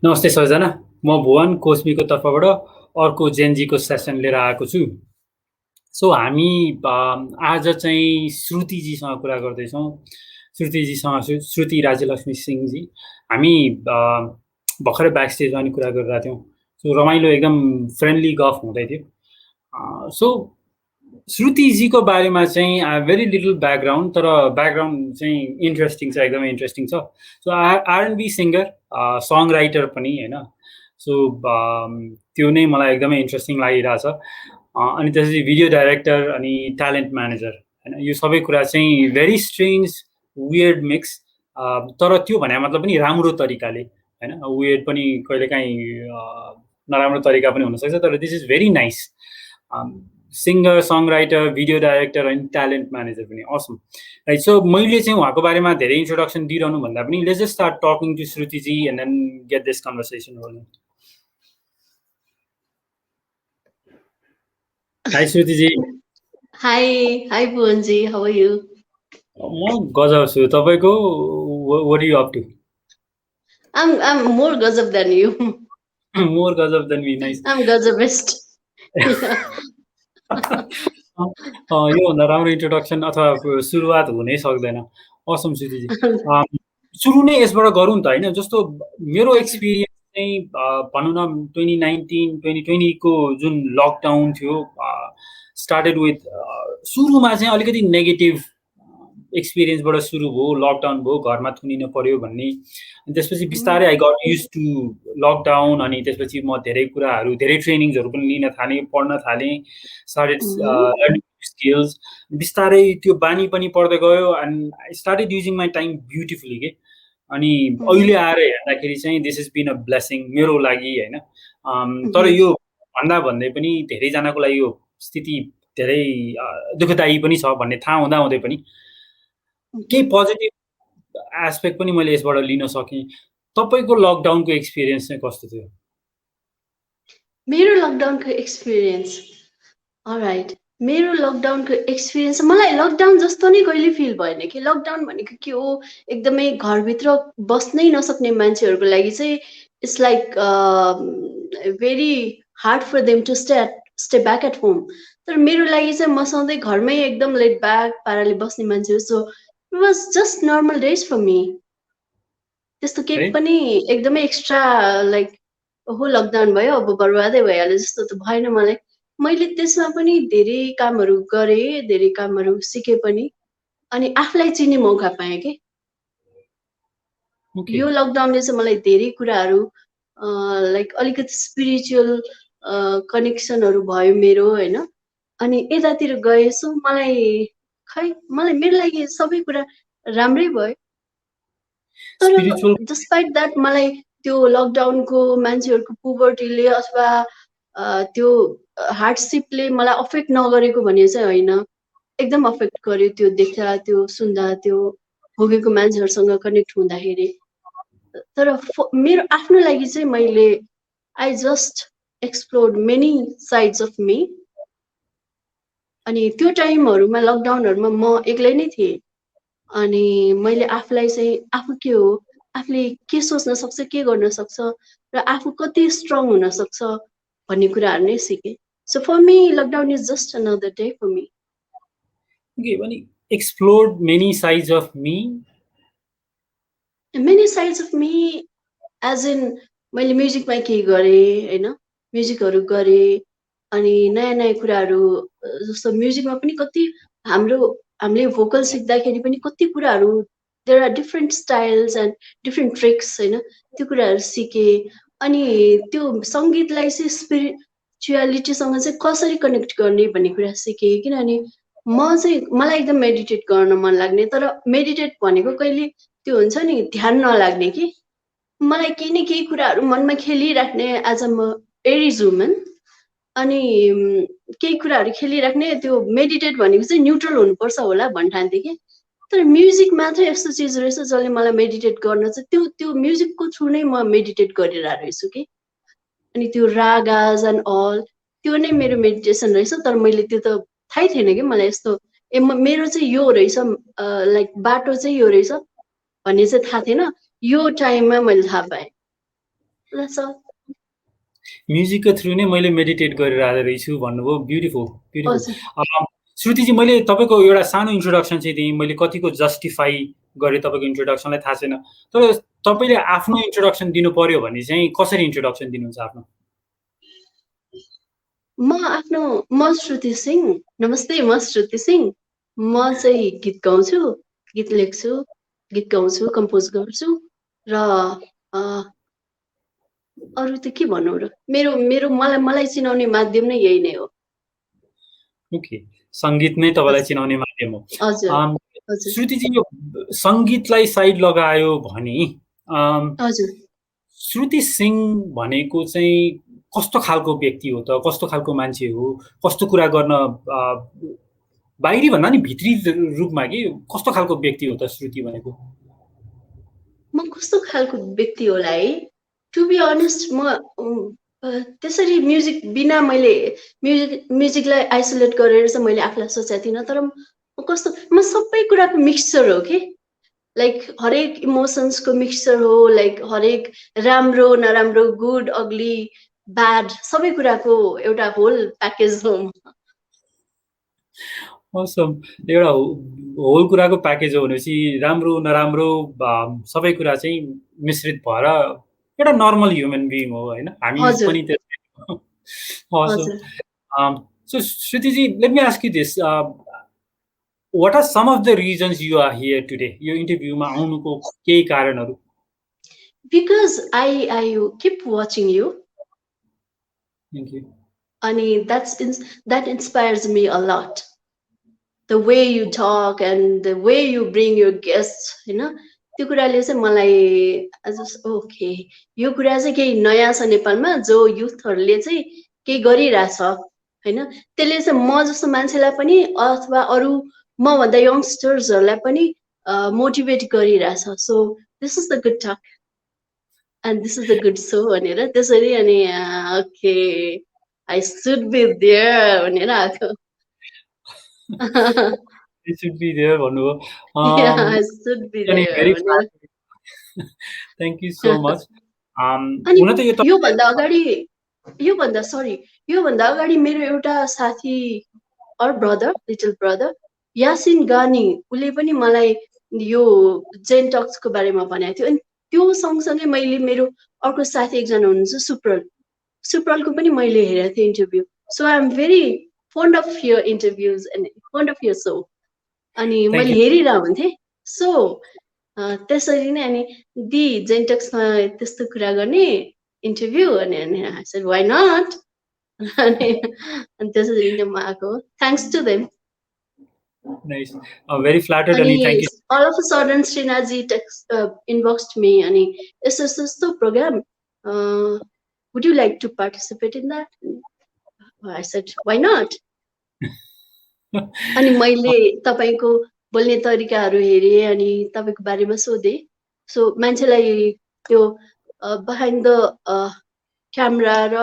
नमस्ते सबैजना। म भुवन कोस्मीको तर्फबाट अर्को जेनजीको सेसन लिएर आएको छु। सो हामी आज चाहिँ श्रुतिजीसँग कुरा गर्दैछौँ। श्रुतिजीसँग श्रुति राज्यलक्ष्मी सिंहजी। हामी भर्खरै ब्याक स्टेजमा नि कुरा गरिरहेका थियौँ। सो रमाइलो एकदम फ्रेन्डली गफ हुँदै थियो। सो श्रुतिजीको बारेमा चाहिँ भेरी लिटल ब्याकग्राउन्ड, तर ब्याकग्राउन्ड चाहिँ इन्ट्रेस्टिङ छ, एकदमै इन्ट्रेस्टिङ छ। So RNB singer, song writer पनि होइन। सो त्यो नै मलाई एकदमै इन्ट्रेस्टिङ लागिरहेछ। अनि त्यसपछि भिडियो डाइरेक्टर अनि ट्यालेन्ट म्यानेजर होइन, यो सबै कुरा चाहिँ भेरी स्ट्रेन्ज वियर्ड मिक्स। तर त्यो भने मतलब पनि राम्रो तरिकाले होइन, वियर्ड पनि कहिलेकाहीँ नराम्रो तरिका पनि हुनसक्छ, तर this is very nice. Singer, song writer, video director अनि ट्यालेन्ट म्यानेजर पनि असम, राइट। सो मैले चाहिँ उहाँको बारेमा धेरै इन्ट्रोडक्सन दिइरहनु भन्दा पनि let's just start talking to श्रुतिजी and then get this conversation rolling. High श्रुतिजी। High Bhuvanji, how are you? म गजब छु। तपाईँको what are you up to? I'm more gazab than you. More gazab than me, nice. I'm gazabist. योभन्दा राम्रो introduction अथवा सुरुवात हुनै सक्दैन। असम श्रुतिजी। सुरु नै यसबाट गरौँ त होइन। जस्तो मेरो एक्सपिरियन्स चाहिँ भनौँ न 2019-2020 को जुन लकडाउन थियो, स्टार्टेड विथ सुरुमा चाहिँ अलिकति नेगेटिभ एक्सपिरियन्सबाट सुरु भयो। लकडाउन भयो, घरमा थुनिन पर्यो भन्ने। अनि त्यसपछि बिस्तारै I got use to lockdown. अनि त्यसपछि म धेरै कुराहरू, धेरै ट्रेनिङ्सहरू पनि लिन थालेँ, पढ्न थालेँ, स्टार्टेड लर्निङ स्किल्स। बिस्तारै त्यो बानी पनि पर्दै गयो and I started using my time beautifully के। अनि अहिले आएर हेर्दाखेरि चाहिँ this is been a blessing मेरो लागि होइन। तर यो भन्दा भन्दै पनि धेरैजनाको लागि यो स्थिति धेरै दुःखदायी पनि छ भन्ने थाहा हुँदा पनि केही पोजिटिभ एस्पेक्ट पनि मैले यसबाट लिन सकेँ। तपाईँको लकडाउनको एक्सपिरियन्स चाहिँ कस्तो थियो? मेरो लकडाउनको एक्सपिरियन्स, अलराइट, मेरो लकडाउनको एक्सपिरियन्स मलाई लकडाउन जस्तो नै कहिले फिल भएन कि। लकडाउन भनेको के हो, एकदमै घरभित्र बस्नै नसक्ने मान्छेहरूको लागि चाहिँ it's like very hard for them to stay back at home. तर मेरो लागि चाहिँ म सधैँ घरमै एकदम लेट ब्याक पाराले बस्ने मान्छे हो। So it was just normal days for me. त्यस्तो केही पनि एकदमै एक्स्ट्रा लाइक ओहो लकडाउन भयो अब बर्बादै भइहाल्यो जस्तो त भएन मलाई। मैले त्यसमा पनि धेरै कामहरू गरेँ, धेरै कामहरू सिकेँ पनि, अनि आफूलाई चिन्ने मौका पाएँ कि। यो लकडाउनले चाहिँ मलाई धेरै कुराहरू लाइक अलिकति स्पिरिचुअल कनेक्सनहरू भयो मेरो होइन। अनि यतातिर गएँ। सो मलाई मेरो लागि सबै कुरा राम्रै भयो। तर डिस्पाइट द्याट मलाई त्यो लकडाउनको मान्छेहरूको पोभर्टीले अथवा त्यो हार्डसिपले मलाई अफेक्ट नगरेको भने चाहिँ होइन, एकदम अफेक्ट गर्यो। त्यो देख्दा, त्यो सुन्दा, त्यो भोगेको मान्छेहरूसँग कनेक्ट हुँदाखेरि। तर मेरो आफ्नो लागि चाहिँ मैले I just explored many sides of me. अनि त्यो टाइमहरूमा लकडाउनहरूमा म एक्लै नै थिएँ। अनि मैले आफूलाई चाहिँ आफू के हो, आफूले के सोच्न सक्छ, के गर्न सक्छ, र आफू कति स्ट्रङ हुन सक्छ भन्ने कुराहरू नै सिकेँ। So for me lockdown is just another day for me. Okay, when you explored many sides of me. Many sides of me as in मैले म्युजिकमा केही गरेँ होइन, म्युजिकहरू गरेँ। अनि नयाँ नयाँ कुराहरू जस्तो म्युजिकमा पनि कति हामीले भोकल सिक्दाखेरि पनि कति कुराहरू there are different styles and different tricks होइन, त्यो कुराहरू सिकेँ। अनि त्यो सङ्गीतलाई चाहिँ स्पिरिचुअलिटीसँग चाहिँ कसरी कनेक्ट गर्ने भन्ने कुरा सिकेँ। किनभने मलाई एकदम मेडिटेट गर्न मन लाग्ने, तर मेडिटेट भनेको कहिले त्यो हुन्छ नि ध्यान नलाग्ने कि। मलाई केही न केही कुराहरू मनमा खेलिराख्ने एज अ एरिज वुमन। अनि केही कुराहरू खेलिराख्ने, त्यो मेडिटेट भनेको चाहिँ न्युट्रल हुनुपर्छ होला भन्ठान्थेँ कि। तर म्युजिक मात्रै यस्तो चिज रहेछ जसले मलाई मेडिटेट गर्न चाहिँ त्यो म्युजिकको थ्रु नै म मेडिटेट गरिरहेको रहेछु कि। अनि त्यो रागाज एन्ड अल त्यो नै मेरो मेडिटेसन रहेछ। तर मैले त्यो त थाहै थिएन कि मलाई यस्तो मेरो चाहिँ यो रहेछ, लाइक बाटो चाहिँ यो रहेछ भन्ने चाहिँ थाहा थिएन। यो टाइममा मैले थाहा पाएँ। That's all. म्युजिकको थ्रु नै मैले मेडिटेट गरिरहेको रहेछु भन्नुभयो। Beautiful, beautiful. हजुर श्रुतिजी, मैले तपाईँको एउटा सानो इन्ट्रोडक्सन चाहिँ दिएँ। मैले कतिको जस्टिफाई गरेँ तपाईँको इन्ट्रोडक्सनलाई थाहा छैन। तर तपाईँले आफ्नो इन्ट्रोडक्सन दिनु पर्यो भने चाहिँ कसरी इन्ट्रोडक्सन दिनुहुन्छ आफ्नो? म श्रुति सिंह। नमस्ते, म श्रुति सिंह। म चाहिँ गीत गाउँछु, गीत लेख्छु, गीत गाउँछु, कम्पोज गर्छु र अरू त के भन्नु र, मेरो मलाई चिनाउने माध्यम नै यही नै हो। ओके, सङ्गीत नै तपाईँलाई चिनाउने माध्यम हो। हजुर हजुर श्रुतिजी, यो सङ्गीतलाई साइड लगायो भने हजुर श्रुति सिंह भनेको चाहिँ कस्तो खालको व्यक्ति हो त? कस्तो खालको मान्छे हो? कस्तो कुरा गर्न बाहिरी भन्दा नि भित्री रूपमा कि कस्तो खालको व्यक्ति हो त श्रुति भनेको? म कस्तो खालको व्यक्ति होला है? टु बी अनेस्ट, म त्यसरी म्युजिक बिना मैले म्युजिकलाई आइसोलेट गरेर चाहिँ मैले आफूलाई सोचेको थिइनँ। तर म सबै कुराको मिक्सचर हो कि, लाइक हरेक इमोसन्सको मिक्सचर हो, लाइक हरेक राम्रो नराम्रो, गुड अग्ली ब्याड, सबै कुराको एउटा होल प्याकेज हो। असम, एउटा होल कुराको प्याकेज हो भनेपछि राम्रो नराम्रो सबै कुरा चाहिँ मिश्रित भएर एउटा नर्मल ह्युमन बिइङ हो होइन? हामी हजुर पनि त्यस्तै। Awesome. हजुर So, Shrutiji, let me ask you this. What are some of the reasons you are here today? यो इन्टरभ्यूमा आउनुको केही कारणहरू? Because I keep watching you Thank you. अनि that inspires me a lot. The way you talk and the way you bring your guests, होइन, त्यो कुराले चाहिँ मलाई ओके, यो कुरा चाहिँ केही नयाँ छ नेपालमा, जो युथहरूले चाहिँ केही गरिरहेछ होइन। त्यसले चाहिँ म जस्तो मान्छेलाई पनि अथवा अरू मभन्दा यङ्स्टर्सहरूलाई पनि मोटिभेट गरिरहेछ। So this is the good talk and this is the good show भनेर त्यसरी अनि okay I should be there भनेर आएको। It should be there भन्नुभयो। Yeah, I should be there Very भनेर। Thank you so much. अनि हुन त यो योभन्दा अगाडि मेरो एउटा साथी और ब्रदर, लिटल ब्रदर यासिन गानी, उसले पनि मलाई यो जेन टक्सको बारेमा भनेको थियो। अनि त्यो सँगसँगै मैले मेरो अर्को साथी एकजना हुनुहुन्छ सुप्रलको पनि मैले हेरेको थिएँ interview. So I am very fond of your interviews and fond of your show. अनि मैले हेरिरहेको हुन्थेँ। सो त्यसरी नै अनि दि जेन्टक्समा त्यस्तो कुरा गर्ने इन्टरभ्यू अनि वाइ नट अनि त्यसरी नै म आएको। Thanks to them. Nice. Very flattered अनि अनि thank you. all of a sudden Shrinathji inboxed me अनि यस्तो programme, would you like to participate in that? I said why not. अनि मैले तपाईको बोल्ने तरिकाहरू हेरेँ अनि तपाईको बारेमा सोधेँ। सो मान्छेलाई त्यो बिहाइन्ड द क्यामेरा र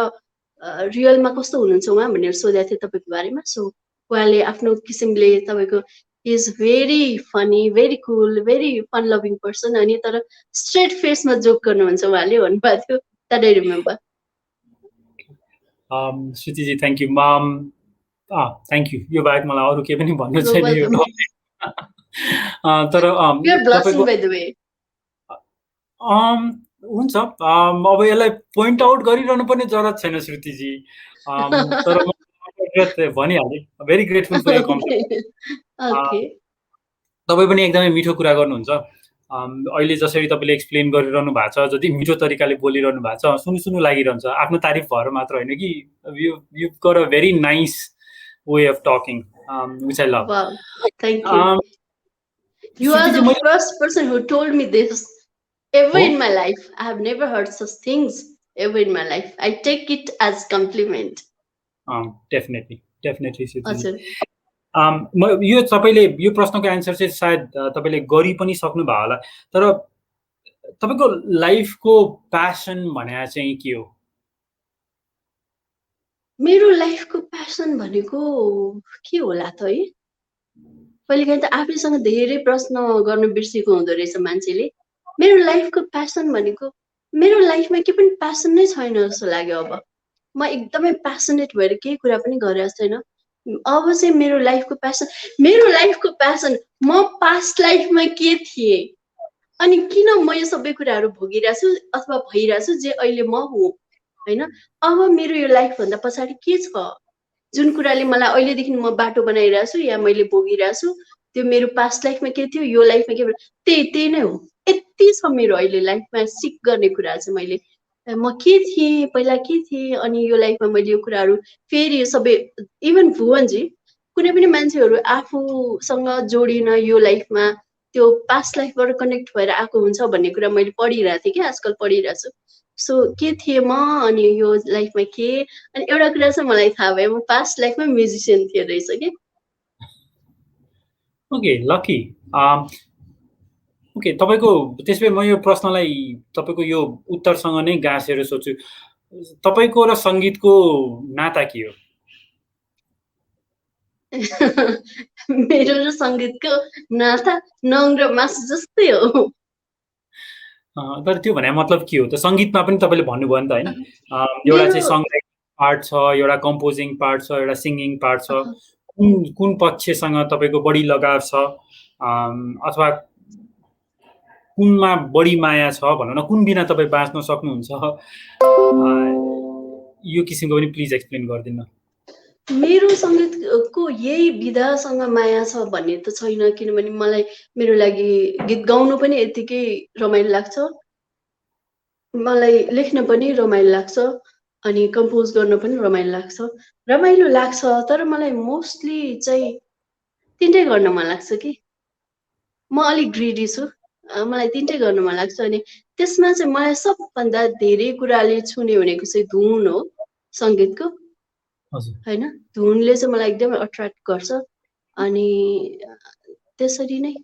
रियलमा कस्तो हुनुहुन्छ उहाँ भनेर सोधेको थिएँ तपाईको बारेमा। सो उहाँले आफ्नो किसिमले तपाईको is very funny, very Kul, very fun loving person, अनि तर स्ट्रेट फेसमा जोक गर्नुहुन्छ उहाँले भन्नुभएको थियो। That I remember. श्रुतिजी thank you. Thank you. यो बाहेक मलाई अरू केही पनि भन्नु छैन यो तर हुन्छ। अब यसलाई पोइन्ट आउट गरिरहनु पर्ने जरुरत छैन श्रुतिजी, तर भनिहालेँ। Very grateful for your comment. तपाईँ पनि एकदमै मिठो कुरा गर्नुहुन्छ। अहिले जसरी तपाईँले एक्सप्लेन गरिरहनु भएको छ, जति मिठो तरिकाले बोलिरहनु भएको छ, सुन्नु लागिरहन्छ। आफ्नो तारिफ भएर मात्र होइन कि, you got a very nice way of talking, which I love. Wow, thank you. You are the first person who told me this ever in my life. I have never heard such things ever in my life. I take it as compliment. Definitely. यो तपाईले यो प्रश्नको answer चाहिँ सायद तपाईले गरि पनि सक्नुभयो होला, तर तपाईको लाइफको प्यासन भने चाहिँ के हो? मेरो लाइफको प्यासन भनेको के होला त है? कहिलेकाहीँ त आफैसँग धेरै प्रश्न गर्न बिर्सेको हुँदो रहेछ मान्छेले। मेरो लाइफको प्यासन भनेको मेरो लाइफमा के पनि प्यासन नै छैन जस्तो लाग्यो अब। म एकदमै प्यासनेट भएर केही कुरा पनि गरिरहेको छैन। अब चाहिँ मेरो लाइफको प्यासन म पास्ट लाइफमा के थिएँ अनि किन म यो सबै कुराहरू भोगिरहेको छु अथवा भइरहेको छु जे अहिले म हो होइन। अब मेरो यो लाइफभन्दा पछाडि के छ जुन कुराले मलाई अहिलेदेखि म बाटो बनाइरहेको छु या मैले भोगिरहेको छु त्यो मेरो पास्ट लाइफमा के थियो यो लाइफमा के त्यही नै हो। यति छ मेरो अहिले लाइफमा सिक गर्ने कुरा चाहिँ मैले म के थिएँ पहिला के थिएँ अनि यो लाइफमा मैले यो कुराहरू फेरि सबै इभन भुवनजी कुनै पनि मान्छेहरू आफूसँग जोडिन यो लाइफमा त्यो पास्ट लाइफबाट कनेक्ट भएर आएको हुन्छ भन्ने कुरा मैले पढिरहेको थिएँ कि आजकल पढिरहेको छु। सो के थिएँ म अनि यो लाइफमा के अनि एउटा कुरा चाहिँ मलाई थाहा भयो म पास्ट लाइफमा म्युजिसियन थिएँ रहेछ कि। Okay lucky. ओके तपाईँको त्यसो भए म यो प्रश्नलाई तपाईँको यो उत्तरसँग नै गाँसेर सोध्छु, तपाईँको र सङ्गीतको नाता के हो? मेरो र सङ्गीतको नाता नङ र मासु जस्तै हो। तर त्यो भने मतलब के हो त? सङ्गीतमा पनि तपाईँले भन्नुभयो नि त होइन, एउटा चाहिँ सङ राइटिङ पार्ट छ, एउटा कम्पोजिङ पार्ट छ, एउटा सिङ्गिङ पार्ट छ। कुन पक्षसँग तपाईँको बढी लगाव छ अथवा कुनमा बढी माया छ भनौँ न, कुन बिना तपाईँ बाँच्न सक्नुहुन्छ, यो किसिमको पनि प्लिज एक्सप्लेन गरिदिनु। मेरो सङ्गीतको यही विधासँग माया छ भन्ने त छैन किनभने मलाई मेरो लागि गीत गाउनु पनि यत्तिकै रमाइलो लाग्छ, मलाई लेख्न पनि रमाइलो लाग्छ अनि कम्पोज गर्न पनि रमाइलो लाग्छ तर मलाई मोस्टली चाहिँ तिनटै गर्न मन लाग्छ कि म अलिक ग्रिडी छु, मलाई तिनटै गर्न मन लाग्छ अनि त्यसमा चाहिँ मलाई सबभन्दा धेरै कुराले छुने भनेको चाहिँ धुन हो सङ्गीतको होइन। धुनले चाहिँ मलाई एकदमै अट्र्याक्ट गर्छ अनि त्यसरी नै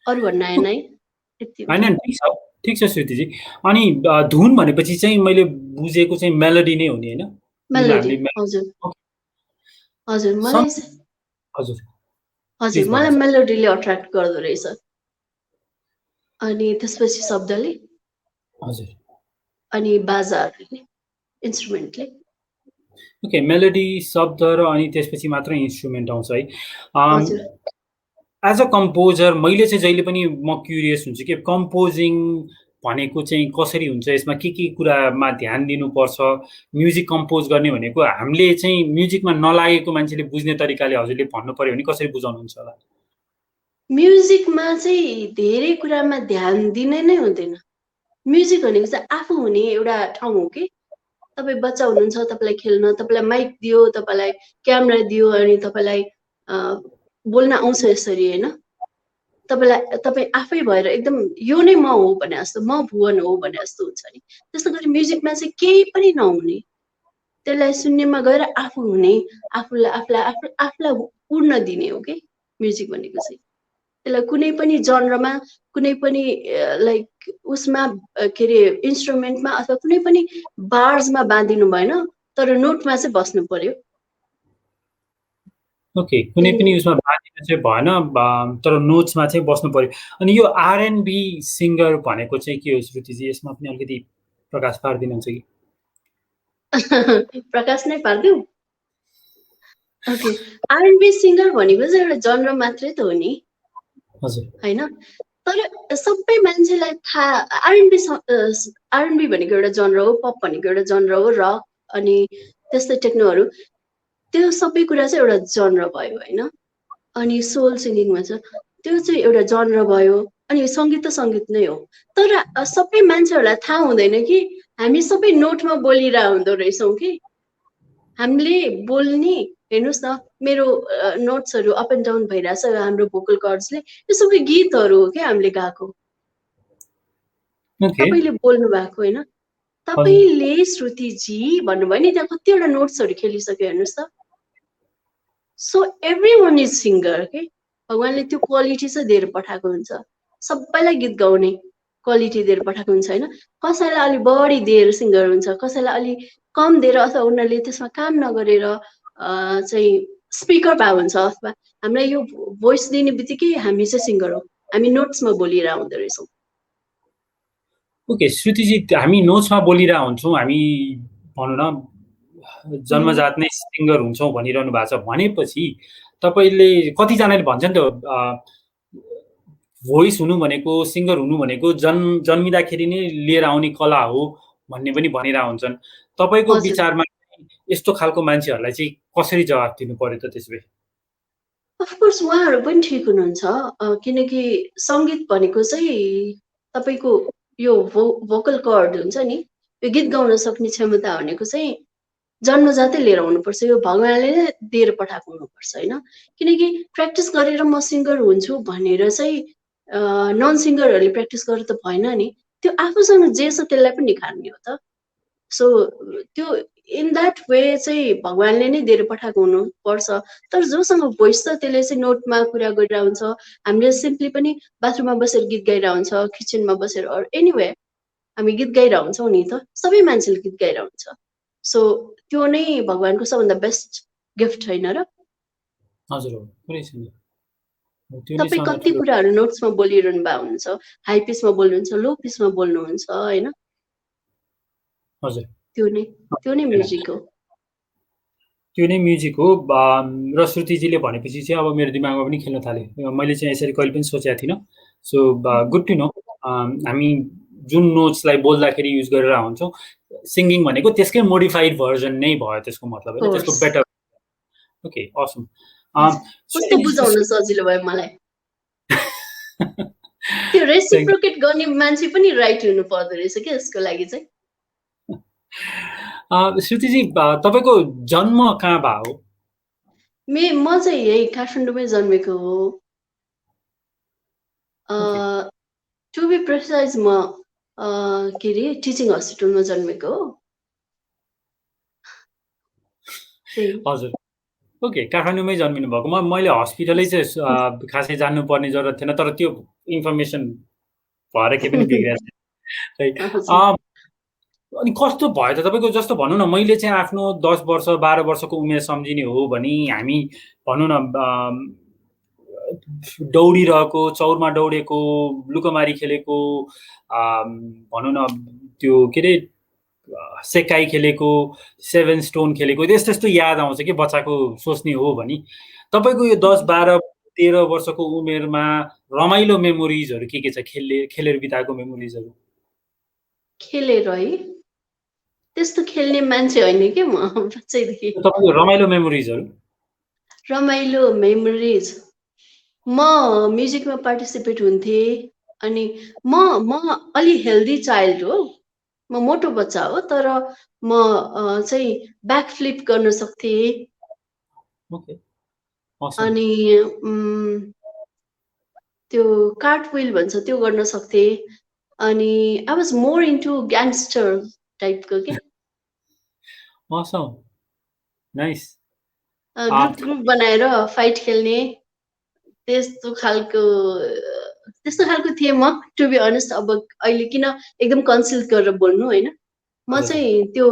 अरू भन्न आएन है होइन ठिक छ श्रुतिजी। अनि धुन भनेपछि चाहिँ मैले बुझेको चाहिँ मेलोडी नै हो नि होइन? मेलोडी हजुर हजुर मलाई हजुर हजुर मलाई मेलोडीले अट्र्याक्ट गर्दो रहेछ अनि त्यसपछि शब्दले हजुर अनि बाजाहरूले इन्स्ट्रुमेन्टले। ओके मेलोडी शब्द र अनि त्यसपछि मात्र इन्स्ट्रुमेन्ट आउँछ है। एज अ कम्पोजर मैले चाहिँ जहिले पनि म क्युरियस हुन्छु कि कम्पोजिङ भनेको चाहिँ कसरी हुन्छ, यसमा के कुरामा ध्यान दिनुपर्छ, म्युजिक कम्पोज गर्ने भनेको हामीले चाहिँ म्युजिकमा नलागेको मान्छेले बुझ्ने तरिकाले हजुरले भन्नु पर्यो भने कसरी बुझाउनुहुन्छ होला? म्युजिकमा चाहिँ धेरै कुरामा ध्यान दिने नै हुँदैन। म्युजिक भनेको चाहिँ आफू हुने एउटा ठाउँ हो कि तपाईँ बच्चा हुनुहुन्छ तपाईँलाई खेल्न तपाईँलाई माइक दियो तपाईँलाई क्यामेरा दियो अनि तपाईँलाई बोल्न आउँछ यसरी होइन, तपाईँ आफै भएर एकदम यो नै म हो भने जस्तो म भुवन हो भने जस्तो हुन्छ नि। त्यस्तो गरी म्युजिकमा चाहिँ केही पनि नहुने त्यसलाई शून्यमा गएर आफू हुने आफूलाई उड्न दिने हो कि म्युजिक भनेको चाहिँ। त्यसलाई कुनै पनि जनरमा कुनै पनि लाइक उसमा के अरे इन्स्ट्रुमेन्टमा अथवा कुनै पनि बार्समा बाँधिनु भएन तर नोटमा चाहिँ बस्नु पर्यो। ओके कुनै पनि उसमा बाँधिनु चाहिँ भएन तर नोट्समा चाहिँ बस्नु पर्यो। अनि यो आरएनबी सिङ्गर भनेको चाहिँ के हो श्रुतिजी? यसमा पनि अलिकति प्रकाश पारिदिनुहुन्छ कि? प्रकाश नै पारिदिउँ। ओके आरएनबी सिङ्गर भनेको चाहिँ एउटा जनर मात्रै त हो नि होइन, तर सबै मान्छेलाई थाहा आरएनबी भनेको एउटा जनर हो, पप भनेको एउटा जनर हो, रक अनि त्यस्तै टेक्नोहरू त्यो सबै कुरा चाहिँ एउटा जनर भयो होइन। अनि सोल सिङ्गिङमा छ त्यो चाहिँ एउटा जनर भयो अनि सङ्गीत त सङ्गीत नै हो। तर सबै मान्छेहरूलाई थाहा हुँदैन कि हामी सबै नोटमा बोलिरहेको हुँदो रहेछौँ कि हामीले बोल्ने हेर्नुहोस् न मेरो नोट्सहरू अप एन्ड डाउन भइरहेछ हाम्रो भोकल कर्ड्सले, यो सबै गीतहरू हो क्या हामीले गाएको। तपाईँले बोल्नु भएको होइन, तपाईँले श्रुतिजी भन्नुभयो नि त्यहाँ कतिवटा नोट्सहरू खेलिसक्यो हेर्नुहोस् त। So every one is singer के भगवान्ले त्यो क्वालिटी चाहिँ दिएर पठाएको हुन्छ, सबैलाई गीत गाउने क्वालिटी दिएर पठाएको हुन्छ होइन। कसैलाई अलिक बढी दिएर सिङ्गर हुन्छ, कसैलाई अलिक कम दिएर अथवा उनीहरूले त्यसमा काम नगरेर चाहिँ स्पिकर भए हुन्छ अथवा हामीलाई यो भोइस दिने बित्तिकै हामी चाहिँ सिङ्गर हो, हामी नोट्समा बोलिरहेको हुँदो रहेछौँ। ओके श्रुतिजी, हामी नोट्समा बोलिरहेका हुन्छौँ, हामी भनौँ न जन्मजात नै सिङ्गर हुन्छौँ भनिरहनु भएको छ भनेपछि तपाईँले कतिजनाले भन्छ नि त भोइस हुनु भनेको सिङ्गर हुनु भनेको जन्मिँदाखेरि नै लिएर आउने कला हो भन्ने पनि भनिरहेका हुन्छन्। तपाईँको हजुर। विचारमा यस्तो खालको मान्छेहरूलाई चाहिँ कसरी जवाफ दिनु पर्यो त त्यसो भए? अफकोर्स उहाँहरू पनि ठिक हुनुहुन्छ, किनकि सङ्गीत भनेको चाहिँ तपाईँको यो भोकल कर्ड हुन्छ नि, यो गीत गाउन सक्ने क्षमता भनेको चाहिँ जन्मजातै लिएर आउनुपर्छ, यो भगवानले नै दिएर पठाएको हुनुपर्छ होइन। किनकि प्र्याक्टिस गरेर म सिङ्गर हुन्छु भनेर चाहिँ नन सिङ्गरहरूले प्र्याक्टिस गरेर त भएन नि, त्यो आफूसँग जे छ त्यसलाई पनि निखार्ने हो त। सो त्यो इन द्याट वे चाहिँ भगवानले नै दिएर पठाएको हुनुपर्छ। तर जोसँग भोइस छ त्यसले चाहिँ नोटमा कुरा गरिरहेको हुन्छ, हामीले सिम्पली पनि बाथरुममा बसेर गीत गाइरहेको हुन्छ, किचनमा बसेर अर एनिवे हामी गीत गाइरहेको हुन्छौँ नि त, सबै मान्छेले गीत गाइरहेको हुन्छ। सो त्यो नै भगवानको सबभन्दा बेस्ट गिफ्ट होइन र? हजुर हो, कुरै छैन। तपाईँ कति कुराहरू नोट्समा बोलिरहनु भएको हुन्छ, हाई पिचमा बोल्नुहुन्छ, लो पिचमा बोल्नुहुन्छ होइन, हजुर त्यो नै म्युजिक हो। त्यो नै म्युजिक हो। र श्रुतिजीले भनेपछि चाहिँ अब मेरो दिमागमा पनि खेल्न थाल्यो। मैले चाहिँ यसरी कहिले पनि सोचेको थिइनँ। So good to know. हामी जुन नोट्सलाई बोल्दाखेरि युज गरेर हुन्छौँ, सिङ्गिङ भनेको त्यसकै मोडिफाइड भर्जन नै भयो त्यसको मतलब होइन, त्यसको बेटर। ओके असम। कस्तो बुझाउन सजिलो भयो मलाई। त्यो रेसिप्रोकेट गर्ने मान्छे पनि राइट हुनु पर्दो रहेछ क्या यसको लागि चाहिँ। श्रुतिजी तपाईँको जन्म कहाँ भयो? म चाहिँ यही काठमाडौँमै जन्मेको हो। टु बी प्रिसाइज म के अरे टिचिङ हस्पिटलमा जन्मेको हो। हजुर ओके, काठमाडौँमै जन्मिनु भएको। मैले हस्पिटलै चाहिँ खासै जान्नुपर्ने जरुरत थिएन, तर त्यो इन्फर्मेसन भएर केही पनि बिग्रेको छैन। अनि कस्तो भयो त तपाईँको? जस्तो भनौँ न, मैले चाहिँ आफ्नो 10 वर्ष 12 वर्षको उमेर सम्झिने हो भने हामी भनौँ न दौडिरहेको, चौरमा दौडेको, लुकोमारी खेलेको, भनौँ न त्यो के अरे सेकाई खेलेको, 7 स्टोन खेलेको, यस्तो यस्तो याद आउँछ कि बच्चाको सोच्ने हो भने। तपाईँको यो 10 12 13 वर्षको उमेरमा रमाइलो मेमोरिजहरू के छ? खेलेर बिताएको मेमोरिजहरू? खेलेर है, त्यस्तो खेल्ने मान्छे होइन कि म बच्चैदेखि। तपाईँको रमाइलो मेमोरिजहरू? रमाइलो मेमोरिज, म म्युजिकमा पार्टिसिपेट हुन्थेँ। अनि म अलि हेल्दी चाइल्ड हो, म मोटो बच्चा हो, तर म चाहिँ ब्याक फ्लिप गर्न सक्थेँ। अनि त्यो कार्ट व्हिल भन्छ त्यो गर्न सक्थेँ। अनि I was more into gangster टाइपको के। Awesome. Nice. ग्रुप बनाएर फाइट खेल्ने त्यस्तो खालको थिएँ म, टु बी अनेस्ट। अब अहिले किन एकदम कन्सिल गरेर बोल्नु होइन, म चाहिँ त्यो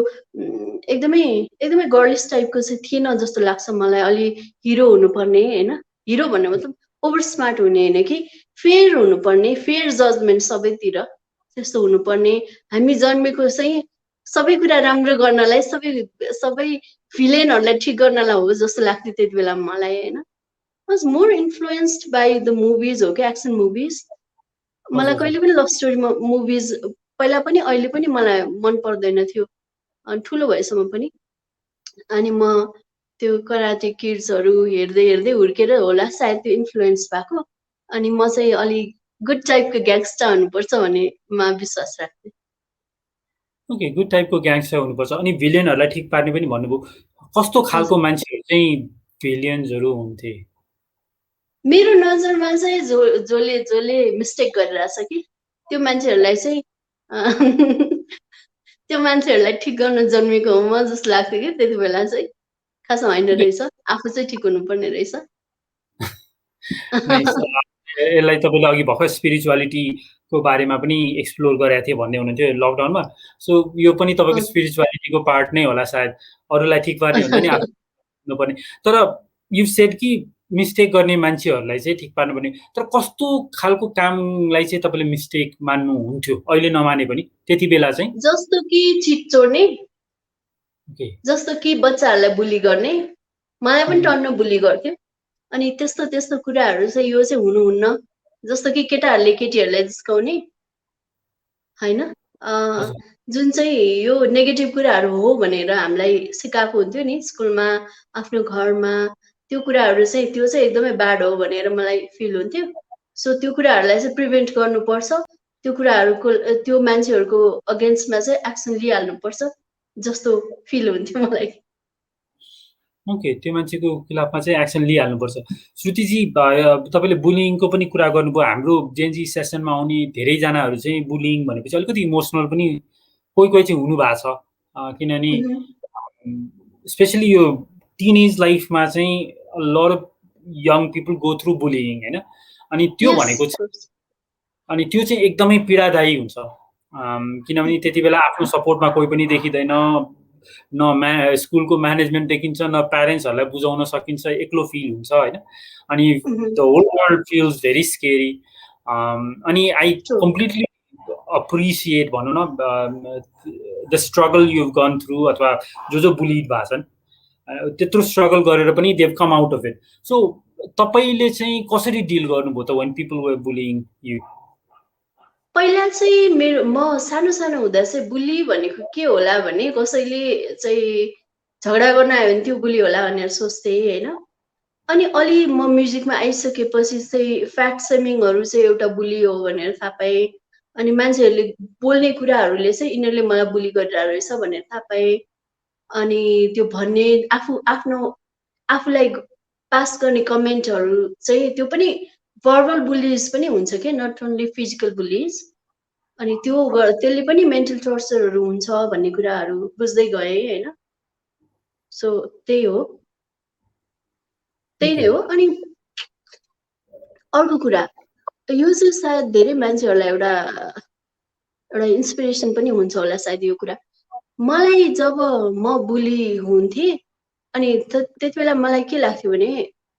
एकदमै गर्लिस टाइपको चाहिँ थिएन जस्तो लाग्छ मलाई। अलि हिरो हुनुपर्ने होइन, हिरो भन्ने मतलब ओभर स्मार्ट हुने होइन कि फेयर हुनुपर्ने, फेयर जजमेन्ट सबैतिर त्यस्तो हुनुपर्ने। हामी जन्मेको चाहिँ सबै कुरा राम्रो गर्नलाई, सबै भिलेनहरूलाई ठिक गर्नलाई हो जस्तो लाग्थ्यो त्यति बेला मलाई होइन। Was more influenced by the movies हो कि एक्सन मुभिज। मलाई कहिले पनि लभ स्टोरी मुभिज पहिला पनि अहिले पनि मलाई मन पर्दैन थियो, ठुलो भएसम्म पनि। अनि म त्यो कराटे किड्सहरू हेर्दै हेर्दै हुर्केर होला सायद त्यो इन्फ्लुएन्स भएको। अनि म चाहिँ अलि गुड टाइपको ग्याङ्स्टर हुनुपर्छ भन्नेमा विश्वास राख्थेँ। ओके, गुड टाइपको ग्याङ्स्टर हुनुपर्छ। अनि भिलियनहरूलाई ठिक पार्ने पनि भन्नुभयो। कस्तो खालको मान्छेहरू चाहिँ भिलियन्सहरू हुन्थे? मेरो नजरमा चाहिँ जसले मिस्टेक गरिरहेछ कि त्यो मान्छेहरूलाई चाहिँ त्यो मान्छेहरूलाई ठिक गर्न जन्मेको हो म जस्तो लाग्थ्यो कि त्यति बेला चाहिँ। खासमा होइन रहेछ, आफू चाहिँ ठिक हुनुपर्ने रहेछ। यसलाई तपाईँले अघि भर्खर स्पिरिचुअलिटीको बारेमा पनि एक्सप्लोर गरेको थिएँ भन्दै हुनुहुन्थ्यो लकडाउनमा। सो यो पनि तपाईँको स्पिरिचुअलिटीको पार्ट नै होला सायद। अरूलाई ठिक पार्ने हुन्छ नि, आफू हुनुपर्ने। तर यु सेड कि मिस्टेक गर्ने मान्छेहरूलाई चाहिँ ठिक पार्नुपर्ने, तर कस्तो खालको कामलाई चाहिँ तपाईँले मिस्टेक मान्नुहुन्थ्यो अहिले नमाने पनि त्यति बेला चाहिँ? जस्तो कि चिट चोर्ने, ओके। जस्तो कि बच्चाहरूलाई बुली गर्ने, मलाई पनि टन्न बुली गर्थ्यो। अनि त्यस्तो त्यस्तो कुराहरू चाहिँ यो चाहिँ हुनुहुन्न। जस्तो कि केटाहरूले केटीहरूलाई जिस्काउने होइन, जुन चाहिँ यो नेगेटिभ कुराहरू हो भनेर हामीलाई सिकाएको हुन्थ्यो नि स्कुलमा, आफ्नो घरमा, त्यो कुराहरू चाहिँ त्यो चाहिँ एकदमै ब्याड हो भनेर मलाई फिल हुन्थ्यो। सो त्यो कुराहरूलाई चाहिँ प्रिभेन्ट गर्नुपर्छ, त्यो कुराहरूको त्यो मान्छेहरूको अगेन्स्टमा चाहिँ एक्सन लिइहाल्नुपर्छ जस्तो फिल हुन्थ्यो मलाई। ओके, त्यो मान्छेको खिलाफमा चाहिँ एक्सन लिइहाल्नुपर्छ। श्रुतिजी, तपाईँले बुलिङको पनि कुरा गर्नुभयो। हाम्रो जेनजी सेसनमा आउने धेरैजनाहरू चाहिँ बुलिङ भनेपछि अलिकति इमोसनल पनि कोही कोही चाहिँ हुनुभएको छ, किनभने स्पेसली यो टिनेज लाइफमा चाहिँ lot of young people go through bullying होइन। अनि त्यो भनेको अनि त्यो चाहिँ एकदमै पीडादायी हुन्छ, किनभने त्यति बेला आफ्नो सपोर्टमा कोही पनि देखिँदैन, न स्कुलको म्यानेजमेन्ट देखिन्छ, न प्यारेन्ट्सहरूलाई बुझाउन सकिन्छ, एक्लो फिल हुन्छ होइन। अनि the whole world feels very scary. अनि आई कम्प्लिटली अप्रिसिएट भनौँ न the struggle you gone through, अथवा जो बुलिड भएको छन् त्यत्रो स्ट्रगल गरेर पनि they've come out of it. So तपाईँले चाहिँ कसरी डिल गर्नुभयो त when people were bullying you? पहिला चाहिँ म सानो सानो हुँदा चाहिँ बुली भनेको के होला भने कसैले चाहिँ झगडा गर्न आयो भने त्यो बुली होला भनेर सोच्थेँ होइन। अनि अलि म म्युजिकमा आइसकेपछि चाहिँ फ्याक्ट सेमिङहरू चाहिँ एउटा बुली हो भनेर थाहा पाएँ। अनि मान्छेहरूले बोल्ने कुराहरूले चाहिँ यिनीहरूले मलाई बुली गरिरहेको रहेछ भनेर थाहा पाएँ। अनि त्यो भन्ने आफूलाई पास गर्ने कमेन्टहरू चाहिँ त्यो पनि भर्बल बुलिज पनि हुन्छ क्या, नट ओन्ली फिजिकल बुलिज। अनि त्यसले पनि मेन्टल टर्चरहरू हुन्छ भन्ने कुराहरू बुझ्दै गएँ होइन। सो त्यही हो, त्यही नै हो। अनि अर्को कुरा, यो चाहिँ सायद धेरै मान्छेहरूलाई एउटा इन्सपिरेसन पनि हुन्छ होला सायद यो कुरा। मलाई जब म बुली हुन्थेँ अनि त्यति बेला मलाई के लाग्थ्यो भने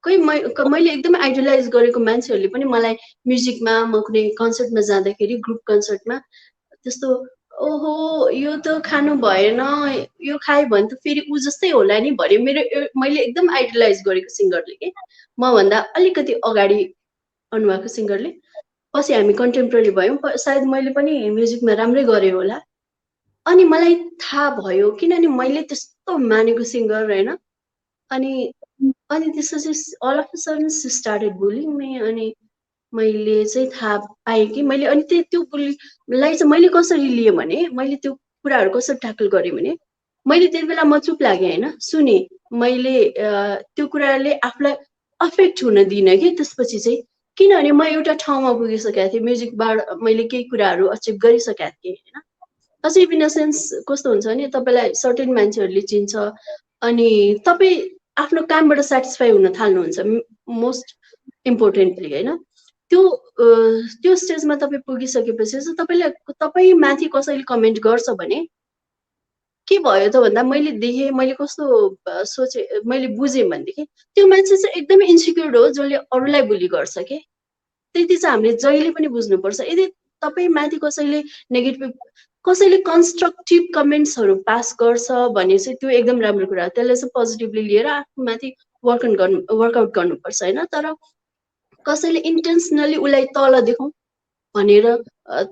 मैले एकदमै आइडलाइज गरेको मान्छेहरूले पनि मलाई म्युजिकमा, म कुनै कन्सर्टमा जाँदाखेरि ग्रुप कन्सर्टमा त्यस्तो ओहो यो त खानु भएन, यो खायो भने त फेरि ऊ जस्तै होला नि भन्यो मैले एकदम आइडलाइज गरेको सिङ्गरले के मभन्दा अलिकति अगाडि आउनुभएको सिङ्गरले। पछि हामी कन्टेम्पोरेरी भयौँ, सायद मैले पनि म्युजिकमा राम्रै गरेँ होला। अनि मलाई थाहा भयो किनभने मैले त्यस्तो मानेको सिङ्गर होइन। अनि त्यसपछि all of a sudden she started bullying me. अनि मैले चाहिँ थाहा पाएँ कि मैले अनि त्यो बुलीलाई चाहिँ मैले कसरी लिएँ भने, मैले त्यो कुराहरू कसरी ट्याकल गरेँ भने, मैले त्यति बेला म चुप लागेँ होइन, सुने। मैले त्यो कुराले आफूलाई अफेक्ट हुन दिइनँ कि त्यसपछि चाहिँ, किनभने म एउटा ठाउँमा पुगिसकेको थिएँ, म्युजिकबाट मैले केही कुराहरू अचिभ गरिसकेको थिएँ होइन। अचिभ इन अ सेन्स कस्तो हुन्छ भने तपाईँलाई सर्टेन मान्छेहरूले चिन्छ अनि तपाईँ आफ्नो कामबाट सेटिस्फाई हुन थाल्नुहुन्छ मोस्ट इम्पोर्टेन्टली होइन। त्यो स्टेजमा तपाईँ पुगिसकेपछि चाहिँ तपाईँ माथि कसैले कमेन्ट गर्छ भने के भयो त भन्दा मैले देखेँ, मैले कस्तो सोचेँ, मैले बुझेँ भनेदेखि त्यो मान्छे चाहिँ एकदमै इन्सिक्योर हो जसले अरूलाई बुली गर्छ के। त्यति चाहिँ हामीले जहिले पनि बुझ्नुपर्छ। यदि तपाईँ माथि कसैले कन्स्ट्रक्टिभ कमेन्ट्सहरू पास गर्छ भने चाहिँ त्यो एकदम राम्रो कुरा हो। त्यसलाई चाहिँ पोजिटिभली लिएर आफूमाथि वर्कआउट गर्नुपर्छ होइन। तर कसैले इन्टेन्सनली उसलाई तल देखाउँ भनेर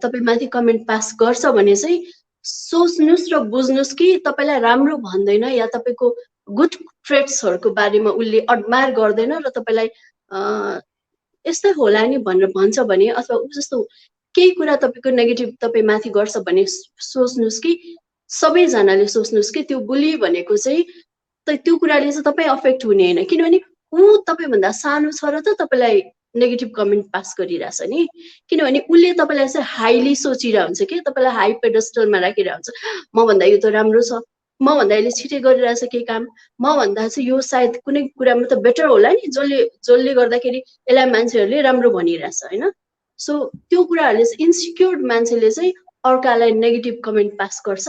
तपाईँ माथि कमेन्ट पास गर्छ भने चाहिँ सोच्नुहोस् र बुझ्नुहोस् कि तपाईँलाई राम्रो भन्दैन या तपाईँको गुड ट्रेट्सहरूको बारेमा उसले एडमायर गर्दैन र तपाईँलाई यस्तै होला नि भनेर भन्छ भने, अथवा ऊ जस्तो केही कुरा तपाईँको नेगेटिभ तपाईँ माथि गर्छ भने सोच्नुहोस् कि सबैजनाले सोच्नुहोस् कि त्यो बुली भनेको चाहिँ त्यो कुराले चाहिँ तपाईँ अफेक्ट हुने होइन, किनभने ऊ तपाईँभन्दा सानो छ र त तपाईँलाई नेगेटिभ कमेन्ट पास गरिरहेछ नि। किनभने उसले तपाईँलाई चाहिँ हाइली सोचिरहेको हुन्छ कि, तपाईँलाई हाई पेडस्टलमा राखिरहेको हुन्छ। मभन्दा यो त राम्रो छ, मभन्दा यसले छिटै गरिरहेछ केही काम, मभन्दा चाहिँ यो सायद कुनै कुरामा त बेटर होला नि, जसले गर्दाखेरि यसलाई मान्छेहरूले राम्रो भनिरहेछ होइन। सो त्यो कुराहरूले चाहिँ इन्सिक्योर्ड मान्छेले चाहिँ अर्कालाई नेगेटिभ कमेन्ट पास गर्छ,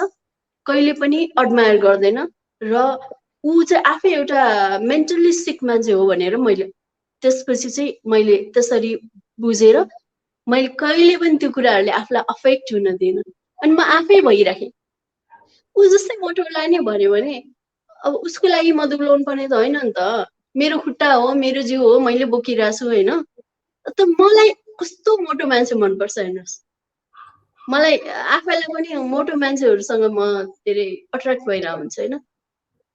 कहिले पनि एडमायर गर्दैन र ऊ चाहिँ आफै एउटा मेन्टल्ली सिक मान्छे हो भनेर मैले त्यसपछि चाहिँ मैले त्यसरी बुझेर मैले कहिले पनि त्यो कुराहरूले आफूलाई अफेक्ट हुन दिएन अनि म आफै भइराखेँ। ऊ जस्तै मोटोलाई नै भन्यो भने अब उसको लागि म दुब्लाउनु पर्ने त होइन नि त, मेरो खुट्टा हो, मेरो जिउ हो, मैले बोकिरहेको छु होइन। त मलाई कस्तो मोटो मान्छे मनपर्छ हेर्नुहोस्, मलाई आफैलाई पनि मोटो मान्छेहरूसँग म धेरै अट्र्याक्ट भइरहेको हुन्छ होइन।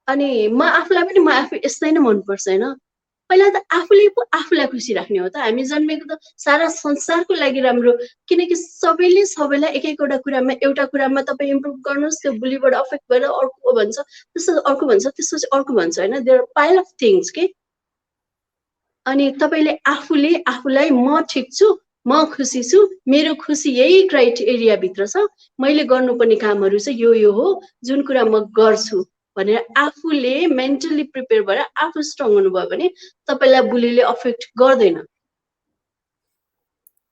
अनि म आफूलाई पनि म आफू यस्तै नै मनपर्छ होइन। पहिला त आफूले पो आफूलाई खुसी राख्ने हो त। हामी जन्मेको त सारा संसारको लागि राम्रो, किनकि सबैले सबैलाई एक एकवटा कुरामा एउटा कुरामा तपाईँ इम्प्रुभ गर्नुहोस्, त्यो बुलीबाट अफेक्ट भएर अर्को भन्छ, त्यस्तो अर्को भन्छ, त्यसपछि अर्को भन्छ होइन। There are pile of things के। अनि तपाईँले आफूले आफूलाई म ठिक छु, म खुसी छु, मेरो खुसी यही क्राइटेरियाभित्र छ, मैले गर्नुपर्ने कामहरू चाहिँ यो हो, जुन कुरा म गर्छु भनेर आफूले मेन्टली प्रिपेयर भएर आफू स्ट्रङ हुनुभयो भने तपाईँलाई बुलीले अफेक्ट गर्दैन।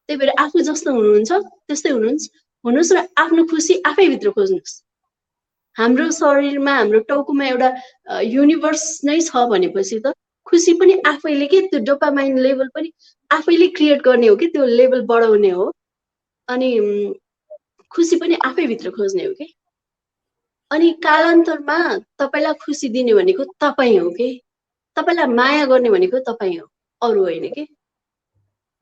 त्यही भएर आफू जस्तो हुनुहुन्छ त्यस्तै हुनुहोस् र आफ्नो खुसी आफैभित्र खोज्नुहोस्। हाम्रो शरीरमा हाम्रो टाउकोमा एउटा युनिभर्स नै छ भनेपछि त खुसी पनि आफैले के त्यो डोपामाइन लेभल पनि आफैले क्रिएट गर्ने हो कि, त्यो लेभल बढाउने हो। अनि खुसी पनि आफैभित्र खोज्ने हो कि। अनि कालान्तरमा तपाईँलाई खुसी दिने भनेको तपाईँ हो कि, तपाईँलाई माया गर्ने भनेको तपाईँ हो, अरू होइन कि।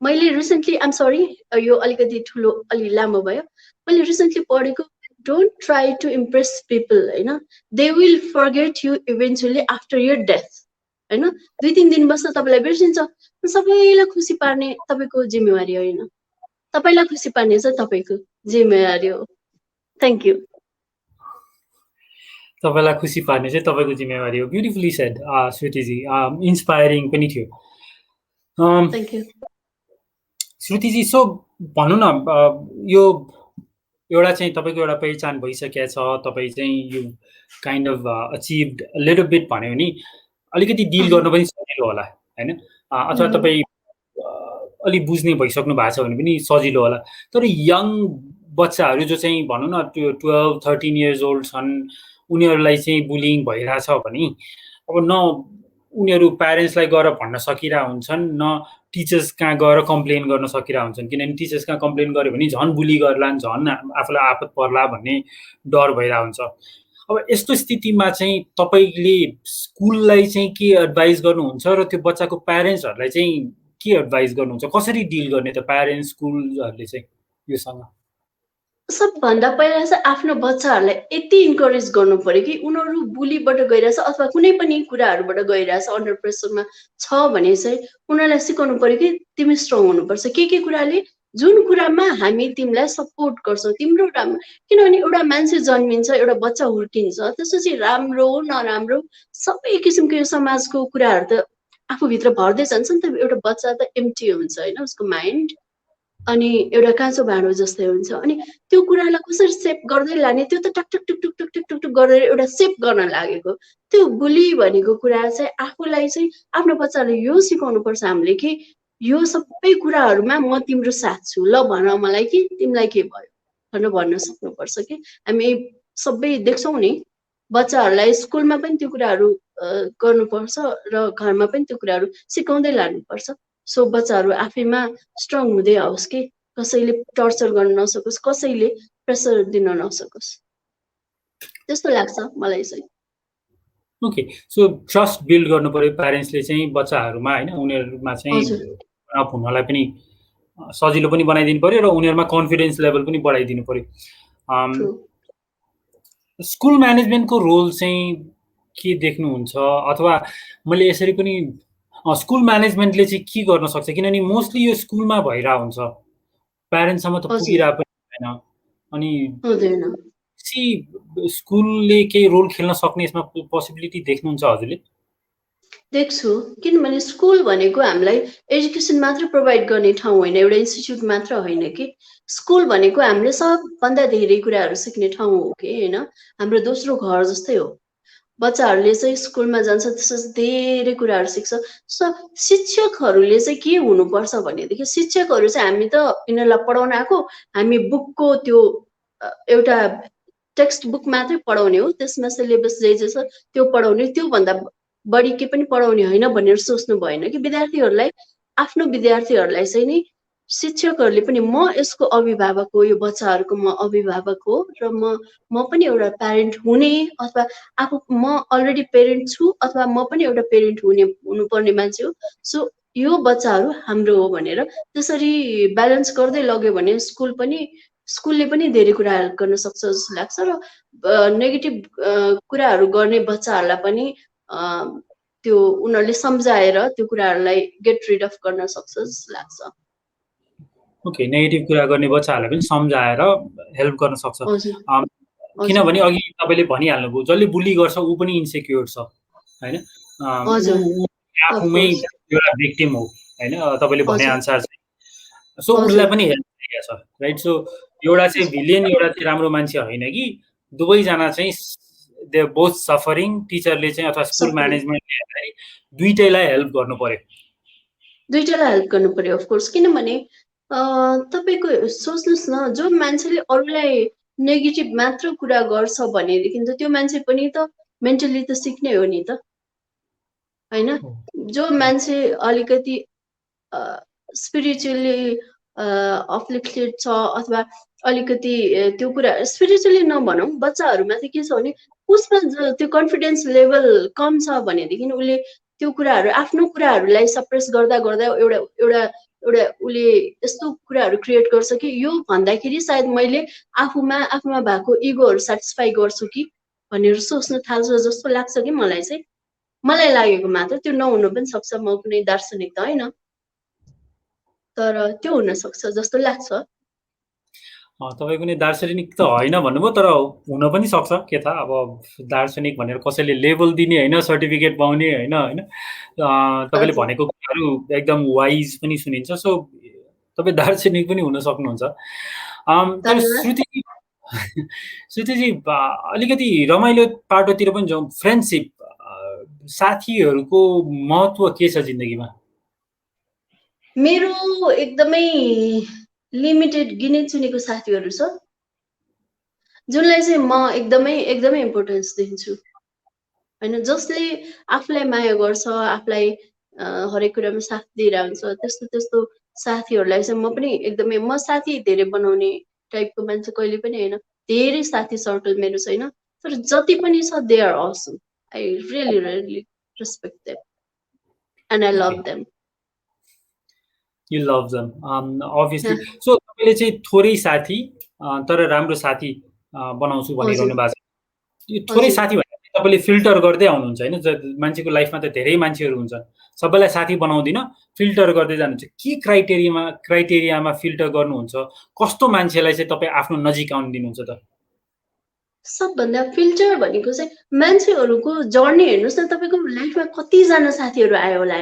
मैले रिसेन्टली आइम सरी यो अलिकति ठुलो अलि लामो भयो, मैले रिसेन्टली पढेको don't try to impress people होइन, they will forget you eventually after your death होइन। 2-3 दिन बस्दा तपाईँलाई बिर्सिन्छ। सबैलाई खुसी पार्ने तपाईँको जिम्मेवारी होइन, तपाईँलाई खुसी पार्ने चाहिँ तपाईँको जिम्मेवारी हो। Thank you. तपाईँलाई खुसी पार्ने चाहिँ तपाईँको जिम्मेवारी हो। ब्युटिफुली सेड श्रुतिजी, इन्सपायरिङ पनि थियो। Thank you श्रुतिजी। सो भनौँ न, यो एउटा चाहिँ तपाईँको एउटा पहिचान भइसकेको छ, तपाईँ चाहिँ you kind of achieved little bit भन्यो भने अलिकति डिल गर्न पनि सजिलो होला होइन, अथवा तपाईँ अलिक बुझ्ने भइसक्नु भएको छ भने पनि सजिलो होला। तर यङ बच्चाहरू जो चाहिँ भनौँ न त्यो 12-13 इयर्स ओल्ड छन्, उनीहरूलाई चाहिँ बुलिङ भइरहेछ भने अब न उनीहरू प्यारेन्ट्सलाई गएर भन्न सकिरहेको हुन्छन्, न टिचर्स कहाँ गएर कम्प्लेन गर्न सकिरहेको हुन्छन्। किनभने टिचर्स कहाँ कम्प्लेन गर्यो भने झन् बुली गर्लान्, झन् आफूलाई आपत पर्ला भन्ने डर भइरहेको हुन्छ। अब यस्तो स्थितिमा चाहिँ तपाईँले स्कुललाई चाहिँ के एडभाइस गर्नुहुन्छ र त्यो बच्चाको प्यारेन्ट्सहरूलाई चाहिँ के एडभाइस गर्नुहुन्छ? कसरी डिल गर्ने त प्यारेन्ट्स स्कुलहरूले चाहिँ योसँग? सबभन्दा पहिला चाहिँ आफ्नो बच्चाहरूलाई यति इन्करेज गर्नु पर्यो कि उनीहरू बुलीबाट गइरहेछ अथवा कुनै पनि कुराहरूबाट गइरहेछ, अन्डर प्रेसरमा छ भने चाहिँ उनीहरूलाई सिकाउनु पर्यो कि तिमी स्ट्रङ हुनुपर्छ। के कुराले, जुन कुरामा हामी तिमीलाई सपोर्ट गर्छौँ तिम्रो राम्रो। किनभने एउटा मान्छे जन्मिन्छ, एउटा बच्चा हुर्किन्छ, त्यसपछि राम्रो नराम्रो सबै किसिमको यो समाजको कुराहरू त आफूभित्र भर्दै जान्छ नि त। एउटा बच्चा त एम्टी हुन्छ होइन, उसको माइन्ड अनि एउटा काँचो भाँडो जस्तै हुन्छ। अनि त्यो कुरालाई कसरी सेप गर्दै लाने, त्यो त टक टक टुक टुक टुक टुक टुक टुक गरेर एउटा सेप गर्न लागेको। त्यो बुली भनेको कुरा चाहिँ आफूलाई चाहिँ आफ्नो बच्चाले यो सिकाउनुपर्छ हामीले कि यो सबै कुराहरूमा म तिम्रो साथ छु, ल भन मलाई कि तिमीलाई के भयो भनेर भन्न सक्नुपर्छ कि। हामी सबै देख्छौँ नि, बच्चाहरूलाई स्कुलमा पनि त्यो कुराहरू गर्नुपर्छ र घरमा पनि त्यो कुराहरू सिकाउँदै लानुपर्छ। सो बच्चाहरू आफैमा स्ट्रङ हुँदै आओस् कि कसैले टर्चर गर्न नसकोस्, कसैले प्रेसर दिन नसकोस्, त्यस्तो लाग्छ मलाई चाहिँ। ओके, सो ट्रस्ट बिल्ड गर्नु पर्यो प्यारेन्ट्सले चाहिँ बच्चाहरूमा होइन, उनीहरूमा चाहिँ अप हुनलाई पनि सजिलो पनि बनाइदिनु पर्यो र उनीहरूमा कन्फिडेन्स लेभल पनि बढाइदिनु पर्यो। स्कुल म्यानेजमेन्टको रोल चाहिँ के देख्नुहुन्छ? अथवा मैले यसरी पनि स्कुल म्यानेजमेन्टले चाहिँ के गर्न सक्छ? किनभने मोस्टली यो स्कुलमा भइरहेको हुन्छ, प्यारेन्ट्ससम्म त पुगिरहेको पनि छैन। अनि स्कुलले केही रोल खेल्न सक्ने यसमा पोसिबिलिटी देख्नुहुन्छ हजुरले? देख्छु, किनभने स्कुल भनेको हामीलाई एजुकेसन मात्र प्रोभाइड गर्ने ठाउँ होइन, एउटा इन्स्टिट्युट मात्र होइन कि। स्कुल भनेको हामीले सबभन्दा धेरै कुराहरू सिक्ने ठाउँ हो कि होइन, हाम्रो दोस्रो घर जस्तै हो। बच्चाहरूले चाहिँ स्कुलमा जान्छ, त्यसपछि धेरै कुराहरू सिक्छ। सो शिक्षकहरूले चाहिँ के हुनुपर्छ भनेदेखि, शिक्षकहरू चाहिँ हामी त यिनीहरूलाई पढाउन आएको, हामी बुकको त्यो एउटा टेक्स्ट बुक मात्रै पढाउने हो, त्यसमा सिलेबस जे छ त्यो पढाउने, त्योभन्दा बढी के पनि पढाउने होइन भनेर सोच्नु भएन कि विद्यार्थीहरूलाई आफ्नो विद्यार्थीहरूलाई चाहिँ नि शिक्षकहरूले पनि म यसको अभिभावक हो, यो बच्चाहरूको म अभिभावक हो र म पनि एउटा प्यारेन्ट हुने अथवा आफू म अलरेडी पेरेन्ट छु अथवा म पनि एउटा पेरेन्ट हुनुपर्ने मान्छे हो। सो यो बच्चाहरू हाम्रो हो भनेर त्यसरी ब्यालेन्स गर्दै लग्यो भने स्कुलले पनि धेरै कुरा हेल्प गर्न सक्छ जस्तो लाग्छ र नेगेटिभ कुराहरू गर्ने बच्चाहरूलाई पनि त्यो उनीहरूले सम्झाएर त्यो कुराहरूलाई गेट रिड अफ गर्न सक्छ जस्तो लाग्छ। ओके, नेगेटिभ कुरा गर्ने बच्चाहरूलाई पनि सम्झाएर हेल्प गर्न सक्छ। किनभने अघि तपाईँले भनिहाल्नुभयो, जसले बुली गर्छ ऊ पनि इन्सेक्योर छ होइन, आफूमै एउटा भिक्टिम हो होइन, तपाईँले भने अनुसार चाहिँ। सो उसलाई पनि हेल्प गरेको छ, राइट। सो एउटा चाहिँ भिलियन, एउटा चाहिँ राम्रो मान्छे होइन कि दुवैजना चाहिँ दे बोथ सफरिङ। टिचरले चाहिँ अथवा स्कुल म्यानेजमेन्टले दुईटैलाई हेल्प गर्नु पर्यो, दुईटैलाई हेल्प गर्नु पर्यो अफकोर्स। किनभने तपाईँको सोच्नुहोस् न, जो मान्छेले अरूलाई नेगेटिभ मात्र कुरा गर्छ भनेदेखि त त्यो मान्छे पनि त मेन्टली त सिक्ने हो नि त होइन। जो मान्छे अलिकति स्पिरिचुअली अफ्लिक्टेड छ अथवा अलिकति त्यो कुरा स्पिरिचुअली नभनौँ, बच्चाहरूमा चाहिँ के छ भने उसमा त्यो कन्फिडेन्स लेभल कम छ भनेदेखि उसले त्यो कुराहरू आफ्नो कुराहरूलाई सप्रेस गर्दा गर्दा एउटा उसले यस्तो कुराहरू क्रिएट गर्छ कि यो भन्दाखेरि सायद मैले आफूमा भएको इगोहरू सेटिस्फाई गर्छु कि भनेर सोच्न थाल्छ जस्तो लाग्छ कि मलाई लागेको मात्र। त्यो नहुनु पनि सक्छ, म कुनै दार्शनिक त होइन, तर त्यो हुन सक्छ जस्तो लाग्छ। तपाईँ कुनै दार्शनिक त होइन भन्नुभयो, तर हुन पनि सक्छ, के थाहा। अब दार्शनिक भनेर कसैले लेबल दिने होइन, सर्टिफिकेट पाउने होइन होइन। तपाईँले भनेको कुराहरू एकदम वाइज पनि सुनिन्छ। सो तपाईँ दार्शनिक पनि हुन सक्नुहुन्छ। तर श्रुतिजी अलिकति रमाइलो पाटोतिर पनि जाउँ। फ्रेन्डसिप, साथीहरूको महत्त्व के छ जिन्दगीमा? मेरो एकदमै लिमिटेड गिने चुनेको साथीहरू छ जुनलाई चाहिँ म एकदमै इम्पोर्टेन्स दिन्छु होइन। जसले आफूलाई माया गर्छ, आफूलाई हरेक कुरामा साथ दिइरहन्छ, त्यस्तो साथीहरूलाई चाहिँ म पनि एकदमै, म साथी धेरै बनाउने टाइपको मान्छे कहिले पनि होइन। धेरै साथी सर्कल मेरो छैन, तर जति पनि छ they are awesome. I really respect them and I love them. You love them, obviously. So तपाईँले चाहिँ थोरै साथी तर राम्रो साथी बनाउँछु भनिरहनु भएको छ। यो थोरै साथी भनेर तपाईँले फिल्टर गर्दै आउनुहुन्छ होइन। मान्छेको लाइफमा त धेरै मान्छेहरू हुन्छ, सबैलाई साथी बनाउँदिन, फिल्टर गर्दै जानुहुन्छ। के क्राइटेरियामा फिल्टर गर्नुहुन्छ? कस्तो मान्छेलाई चाहिँ तपाईँ आफ्नो नजिक आउनु दिनुहुन्छ त? सबभन्दा फिल्टर भनेको चाहिँ मान्छेहरूको जर्नी हेर्नुहोस् न। तपाईँको लाइफमा कतिजना साथीहरू आयो होला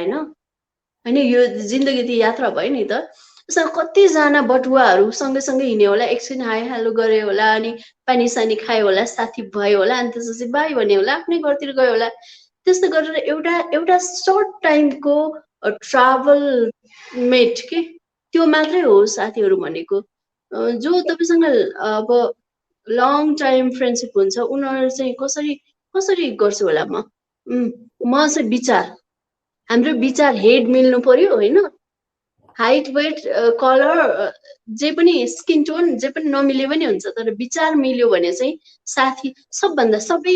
होइन, यो जिन्दगी त यात्रा भयो नि त। यसमा कतिजना बटुवाहरू सँगै हिँड्यो होला, एकछिन हाई हेलो गरे होला, अनि पानी सानी खायो होला, साथी भयो होला, अनि त्यसपछि बाई भन्यो होला, आफ्नै घरतिर गयो होला। त्यस्तो गरेर एउटा सर्ट टाइमको ट्राभल मेट के त्यो मात्रै हो साथीहरू भनेको। जो तपाईँसँग अब लङ टाइम फ्रेन्डसिप हुन्छ उनीहरू चाहिँ कसरी गर्छु होला म चाहिँ विचार, हाम्रो विचार हेड मिल्नु पर्यो होइन। हाइट वेट कलर जे पनि स्किन टोन जे पनि नमिले पनि हुन्छ, तर विचार मिल्यो भने चाहिँ साथी सबभन्दा सबै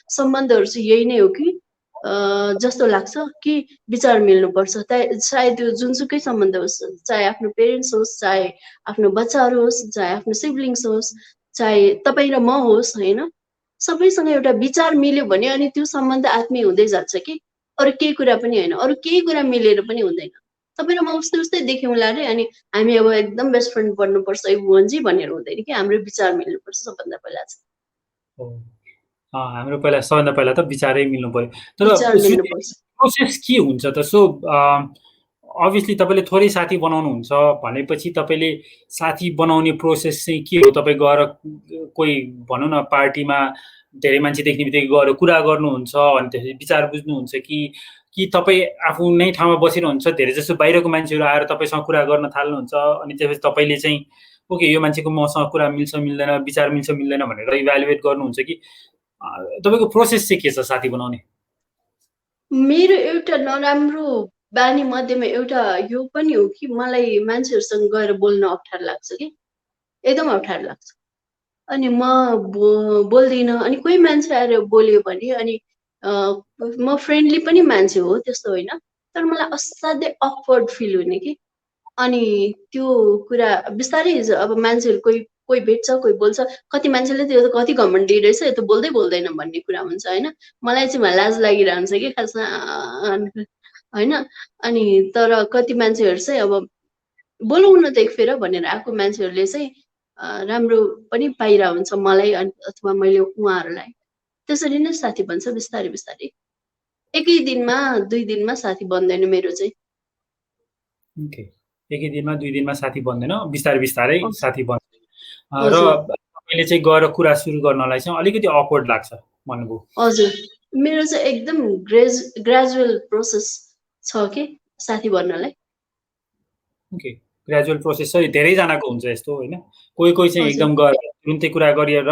सम्बन्धहरू चाहिँ यही नै हो कि जस्तो लाग्छ कि विचार मिल्नुपर्छ। सायद त्यो जुनसुकै सम्बन्ध होस्, चाहे आफ्नो पेरेन्ट्स होस्, चाहे आफ्नो बच्चाहरू होस्, चाहे आफ्नो सिब्लिङ्स होस्, चाहे तपाईँ र म होस् होइन, सबैसँग एउटा विचार मिल्यो भने अनि त्यो सम्बन्ध आत्मीय हुँदै जान्छ कि अरू केही कुरा पनि होइन, अरू केही कुरा मिलेर पनि हुँदैन। तपाईँ र म उस्तै देख्यौँला अरे अनि हामी अब एकदम बेस्ट फ्रेन्ड बन्नुपर्छ भुवनजी भनेर हुँदैन कि, हाम्रो विचार मिल्नुपर्छ सबभन्दा पहिला चाहिँ। हाम्रो सबभन्दा पहिला त विचारै मिल्नु पर्यो। तर प्रोसेस के हुन्छ त? सो अभियसली तपाईँले थोरै साथी बनाउनुहुन्छ भनेपछि तपाईँले साथी बनाउने प्रोसेस चाहिँ के हो? तपाईँ गएर कोही भनौँ न पार्टीमा धेरै मान्छे देख्ने बित्तिकै गएर कुरा गर्नुहुन्छ अनि त्यसपछि विचार बुझ्नुहुन्छ कि तपाईँ आफू नै ठाउँमा बसिरहन्छ, धेरै जस्तो बाहिरको मान्छेहरू आएर तपाईँसँग कुरा गर्न थाल्नुहुन्छ अनि त्यसपछि तपाईँले चाहिँ ओके यो मान्छेको मसँग कुरा मिल्छ मिल्दैन, विचार मिल्छ मिल्दैन भनेर इभ्यालुएट गर्नुहुन्छ कि तपाईँको प्रोसेस चाहिँ के छ साथी बनाउने? मेरो एउटा नराम्रो बानी मध्येमा एउटा यो पनि हो कि मलाई मान्छेहरूसँग गएर बोल्न अप्ठ्यारो लाग्छ कि एकदम अप्ठ्यारो लाग्छ। अनि म बोल्दिनँ। अनि कोही मान्छे आएर बोल्यो भने अनि म फ्रेन्डली पनि मान्छे हो, त्यस्तो होइन। तर मलाई असाध्यै अकवर्ड फिल हुने कि। अनि त्यो कुरा बिस्तारै अब मान्छेहरू कोही कोही भेट्छ, कोही बोल्छ। कति मान्छेले त्यो त कति घमण्डी रहेछ, यो त बोल्दै बोल्दैन भन्ने कुरा हुन्छ होइन। मलाई चाहिँ लाज लागिरहन्छ कि खासमा होइन। अनि तर कति मान्छेहरू चाहिँ अब बोलाउँ न त एकफेर भनेर आएको मान्छेहरूले चाहिँ राम्रो पनि पाइरहेको हुन्छ मलाई अथवा मैले उहाँहरूलाई। त्यसरी नै साथी बन्छ बिस्तारै बिस्तारै। एकै दिनमा 2 दिनमा साथी बन्दैन मेरो चाहिँ। ओके, एकै दिनमा 2 दिनमा साथी बन्दैन, बिस्तारै बिस्तारै साथी बन्छ। र हजुर तपाईँले चाहिँ गएर कुरा सुरु गर्नलाई चाहिँ अलिकति अकवर्ड लाग्छ भन्नुभयो। हजुर, मेरो चाहिँ एकदम ग्रेजुअल प्रोसेस छ कि साथी बन्नलाई। ओके, ग्रेजुअल प्रोसेस चाहिँ धेरैजनाको हुन्छ यस्तो होइन। कोही कोही चाहिँ हजुर एकदम गएर तुरुन्तै कुरा गरेर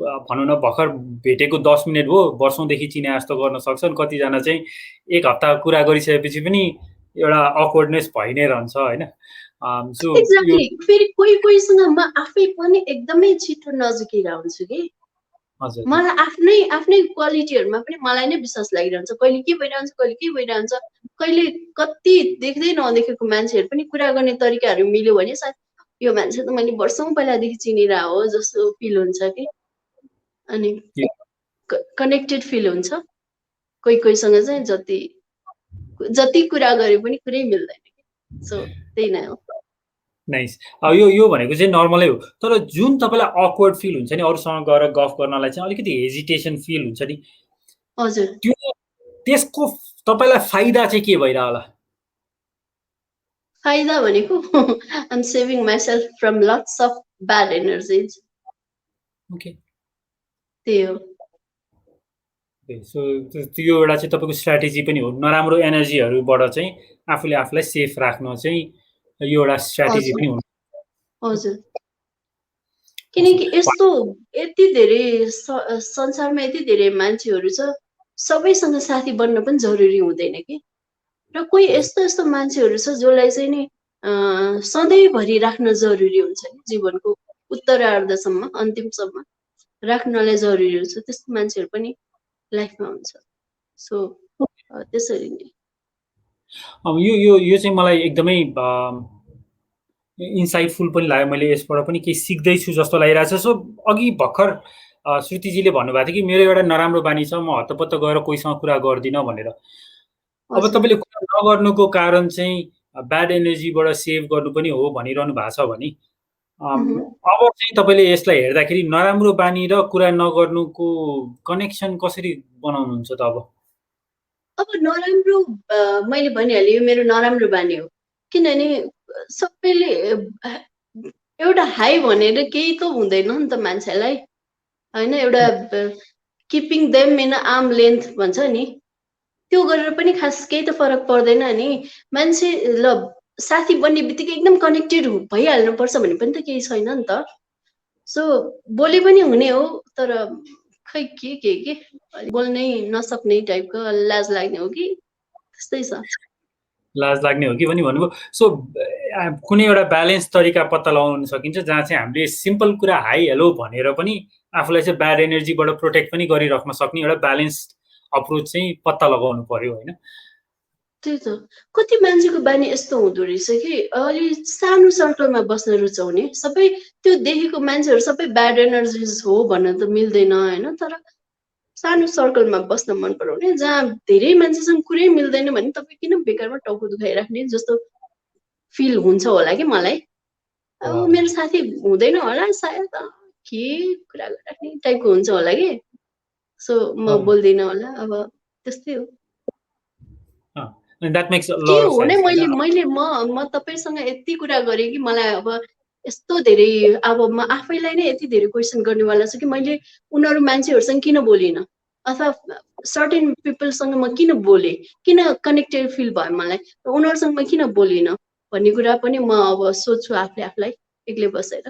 भनौँ न भर्खर भेटेको 10 मिनट भयो, वर्षौँदेखि चिने जस्तो गर्न सक्छन्। कतिजना चाहिँ 1 हप्ता कुरा गरिसकेपछि पनि एउटा अकवर्डनेस भइ नै रहन्छ होइन। सो यो एक्ज्याक्टली। फेरि कोही कोहीसँग म आफै पनि एकदमै छिटो नजिकेर हुन्छु कि। हजुर, मलाई आफ्नै क्वालिटीहरूमा पनि मलाई नै विश्वास लागिरहन्छ। कहिले के भइरहन्छ, कहिले के भइरहन्छ। कहिले कति देख्दै नदेखेको मान्छेहरू पनि कुरा गर्ने तरिकाहरू मिल्यो भने सायद यो मान्छे त मैले वर्षौँ पहिलादेखि चिनिरहेको हो जस्तो फिल हुन्छ कि। अनि यो कनेक्टेड फिल हुन्छ। कोही कोहीसँग चाहिँ जति कुरा गरे पनि कुरै मिल्दैन कि। सो त्यही नै हो। नाइस। यो भनेको चाहिँ नर्मलै हो। तर जुन तपाईँलाई अकवर्ड फिल हुन्छ नि अरूसँग गएर गफ गर्नलाई चाहिँ अलिकति हेजिटेसन फिल हुन्छ नि, हजुर। त्यो त्यसको तपाईँलाई फाइदा चाहिँ के भइरह होला? फाइदा भनेको I am saving myself from lots of bad energies. Okay, त्यही हो। सो त्यो एउटा चाहिँ तपाईँको स्ट्र्याटेजी पनि हो। नराम्रो एनर्जीहरूबाट चाहिँ आफूले आफूलाई सेफ राख्न चाहिँ यो एउटा स्ट्र्याटेजी हजुर पनि हुनु। हजुर। किनकि यस्तो यति धेरै संसारमा यति धेरै मान्छेहरू छ, सबैसँग साथी बन्न पनि जरुरी हुँदैन कि। र कोही यस्तो यस्तो मान्छेहरू छ जसलाई चाहिँ नि सधैँभरि राख्न जरुरी हुन्छ नि, जीवनको उत्तरार्धसम्म अन्तिमसम्म राख्नलाई जरुरी हुन्छ। त्यस्तो मान्छेहरू पनि लाइफमा हुन्छ। सो त्यसरी नै। यो चाहिँ मलाई एकदमै इन्साइटफुल पनि लाग्यो। मैले यसबाट पनि केही सिक्दैछु जस्तो लागिरहेको छ। सो अघि भर्खर श्रुतिजीले भन्नुभएको थियो कि मेरो एउटा नराम्रो बानी छ, म हत्तपत्त गएर कोहीसँग कुरा गर्दिनँ भनेर। अब हजुर तपाईँले कुरा नगर्नुको कारण चाहिँ ब्याड एनर्जीबाट सेभ गर्नु पनि हो भनिरहनु भएको छ भने अब चाहिँ तपाईँले यसलाई हेर्दाखेरि नराम्रो बानी र कुरा नगर्नुको कनेक्सन कसरी बनाउनुहुन्छ त अब? अब नराम्रो मैले भनिहालेँ यो मेरो नराम्रो बानी हो। किनभने सबैले एउटा हाई भनेर केही त हुँदैन नि त मान्छेलाई होइन। एउटा keeping them in arm length भन्छ नि, त्यो गरेर पनि खास केही त फरक पर्दैन नि। मान्छे ल साथी बन्ने बित्तिकै एकदम कनेक्टेड भइहाल्नुपर्छ भन्ने पनि त केही छैन नि त। सो बोले पनि हुने हो, तर खै के बोल्नै नसक्ने टाइपको लाज लाग्ने हो कि त्यस्तै छ। लाज लाग्ने हो कि पनि भन्नुभयो। सो कुनै एउटा ब्यालेन्स तरिका पत्ता लगाउन सकिन्छ जहाँ चाहिँ हामीले सिम्पल कुरा हाई हेलो भनेर पनि आफूलाई चाहिँ ब्याड एनर्जीबाट प्रोटेक्ट पनि गरिराख्न सक्ने एउटा ब्यालेन्स अप्रोच चाहिँ पत्ता लगाउनु पर्यो होइन। त्यही त। कति मान्छेको बानी यस्तो हुँदो रहेछ कि अलि सानो सर्कलमा बस्न रुचाउने, सबै त्यो देखेको मान्छेहरू सबै ब्याड एनर्जिज हो भन्न त मिल्दैन होइन। तर सानो सर्कलमा बस्न मन पराउने, जहाँ धेरै मान्छेसँग कुरै मिल्दैन भने तपाईँ किन बेकारमा टाउको दुखाइराख्ने जस्तो फिल हुन्छ होला कि मलाई। अब मेरो साथी हुँदैन होला सायद, के कुरा गरिराख्ने टाइपको हुन्छ होला कि। सो म बोल्दिनँ होला। अब त्यस्तै हो। द्याट मेक्स अ के लट अफ हो नै सेन्स मैले होइन। मैले म तपाईँसँग यति कुरा गरेँ कि मलाई अब यस्तो धेरै अब म आफैलाई नै यति धेरै क्वेसन गर्नेवाला छु कि मैले उनीहरू मान्छेहरूसँग किन बोलिनँ अथवा सर्टेन पिपलसँग म किन बोलेँ, किन कनेक्टेड फिल भयो मलाई, उनीहरूसँग म किन बोलिनँ भन्ने कुरा पनि म अब सोध्छु आफूले आफूलाई एक्लै बसेर।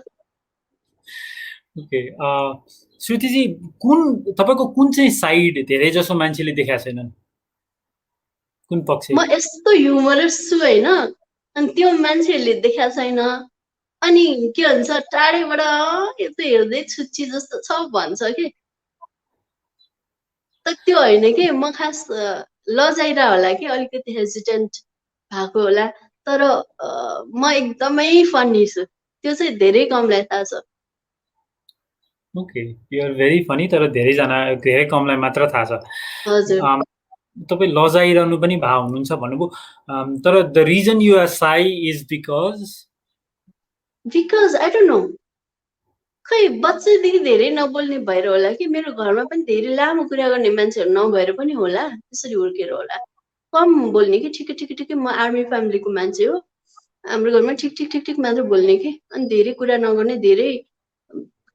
ओके, श्रुतिजी कुन तपाईँको कुन चाहिँ साइड धेरै जसो मान्छेले देखाएको छैनन्? कुन पक्ष? म यस्तो ह्युमरस छु होइन, अनि त्यो मान्छेहरूले देखाएको छैन। अनि के भन्छ टाढैबाट यो त हेर्दै छुच्ची जस्तो छ भन्छ कि, त त्यो होइन कि म खास लजाइरा होला कि अलिकति हेजिटेन्ट भएको होला, तर म एकदमै फन्नी छु, त्यो चाहिँ धेरै कमलाई थाहा छ। Okay, you are very funny, तर धेरै कमलाई मात्र थाहा छ। हजुर। तपाईँ लजाइरहनु पनि भए हुनुहुन्छ भन्नुभयो, तर the reason you are shy is because I don't know, खै बच्चादेखि धेरै नबोल्ने भएर होला कि, मेरो घरमा पनि धेरै लामो कुरा गर्ने मान्छेहरू नभएर पनि होला, त्यसरी हुर्केर होला। कम बोल्ने कि, ठिकै ठिकै ठिकै, म आर्मी फ्यामिलीको मान्छे हो, हाम्रो घरमा ठिक ठिक ठिक ठिक मात्र बोल्ने कि, अनि धेरै कुरा नगर्ने, धेरै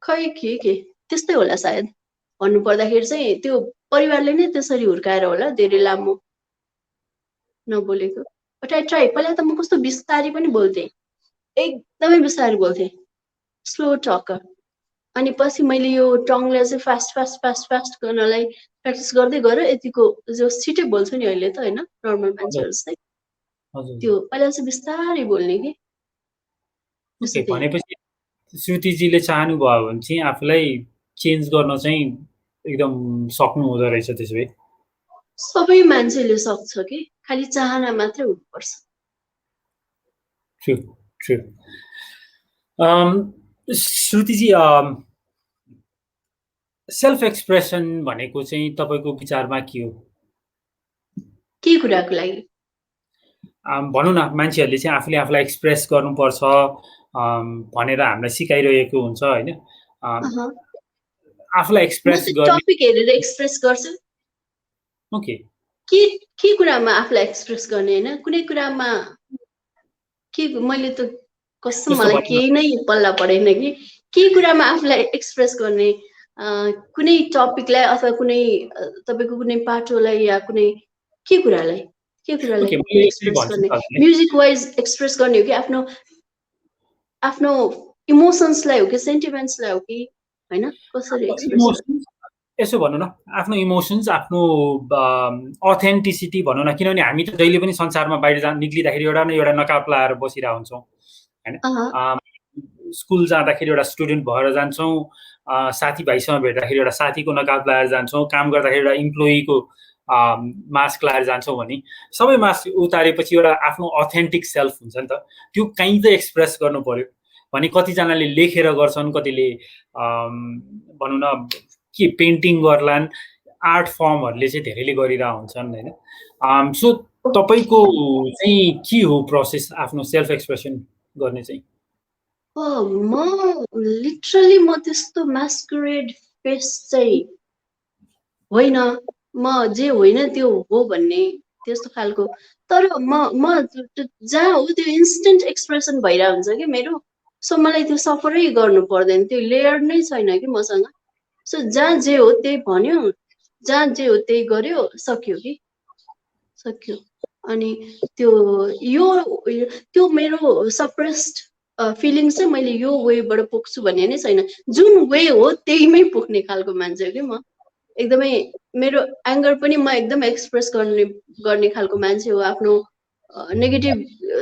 खै के त्यस्तै होला सायद। भन्नु पर्दाखेरि चाहिँ त्यो परिवारले नै त्यसरी हुर्काएर होला, धेरै लामो नबोलेको। But I try. पहिला त म कस्तो बिस्तारी पनि बोल्थेँ, एकदमै बिस्तारी बोल्थेँ, स्लो टकर। अनि पछि मैले यो टङलाई चाहिँ फास्ट फास्ट फास्ट फास्ट गर्नलाई प्र्याक्टिस गर्दै गएर यतिको जो छिटै बोल्छु नि अहिले त होइन, नर्मल मान्छेहरू जस्तै। त्यो पहिला चाहिँ बिस्तारै बोल्ने कि। ओके, भनेपछि श्रुतिजीले चाहनुभयो भने चाहिँ आफूलाई चेन्ज गर्न चाहिँ एकदम सक्नु हुँदो रहेछ त्यसो भए। सबै मान्छेले सक्छ कि, खालि चाहना मात्रै हुनुपर्छ। True true. श्रुतिजी, सेल्फ एक्सप्रेसन भनेको चाहिँ तपाईँको विचारमा के हो? के कुराको लागि? भनौँ न, मान्छेहरूले चाहिँ आफूले आफूलाई एक्सप्रेस गर्नुपर्छ भनेर हामीलाई सिकाइरहेको हुन्छ होइन, आफूलाई एक्सप्रेस गर्ने टपिक हेरेर एक्सप्रेस गर्छु। ओके, के कुरामा आफूलाई एक्सप्रेस गर्ने होइन, कुनै कुरामा के, मैले त कस्तो मलाई केही नै पल्ला परेन कि, के कुरामा आफूलाई एक्सप्रेस गर्ने, कुनै टपिकलाई अथवा कुनै तपाईँको कुनै पाटोलाई या कुनै के कुरालाई एक्सप्रेस गर्ने? म्युजिक वाइज एक्सप्रेस गर्ने हो कि आफ्नो आफ्नो इमोसन्सलाई हो कि सेन्टिमेन्ट्सलाई हो कि होइन, कसरी एक्सप्रेस? यसो भनौँ न, आफ्नो इमोसन्स, आफ्नो अथेन्टिसिटी भनौँ न, किनभने हामी त जहिले पनि संसारमा बाहिर निक्लिँदाखेरि एउटा न एउटा नकाब लगाएर बसिरहेको हुन्छौँ होइन। स्कुल जाँदाखेरि एउटा स्टुडेन्ट भएर जान्छौँ, साथीभाइसँग भेट्दाखेरि एउटा साथीको नकाब लगाएर जान्छौँ, काम गर्दाखेरि एउटा इम्प्लोइको मास्क लगाएर जान्छौँ भने सबै मास्क उतारेपछि एउटा आफ्नो अथेन्टिक सेल्फ हुन्छ नि त, त्यो कहीँ त एक्सप्रेस गर्नु पर्यो। भने कतिजनाले लेखेर गर्छन्, कतिले भनौँ न के पेन्टिङ गर्लान्, आर्ट फर्महरूले चाहिँ धेरैले गरिरहेको हुन्छन् होइन। सो तपाईँको चाहिँ के हो प्रोसेस आफ्नो सेल्फ एक्सप्रेसन गर्ने चाहिँ? म लिटरली म त्यस्तो मास्कुरेड फेस चाहिँ होइन, म जे होइन त्यो हो भन्ने त्यस्तो खालको। तर म जहाँ हो त्यो इन्स्टेन्ट एक्सप्रेसन भइरहेको हुन्छ कि मेरो, सो मलाई त्यो सफरै गर्नु पर्दैन, त्यो लेयर नै छैन कि मसँग। सो जहाँ जे हो त्यही भन्यो, जहाँ जे हो त्यही गर्यो, सक्यो कि सक्यो। अनि त्यो मेरो सप्रेस्ड फिलिङ्स चाहिँ मैले यो वेबाट पुग्छु भन्ने नै छैन, जुन वे हो त्यहीमै पुग्ने खालको मान्छे हो कि म। एकदमै मेरो एङ्गर पनि म एकदम एक्सप्रेस गर्ने खालको मान्छे हो। आफ्नो नेगेटिभ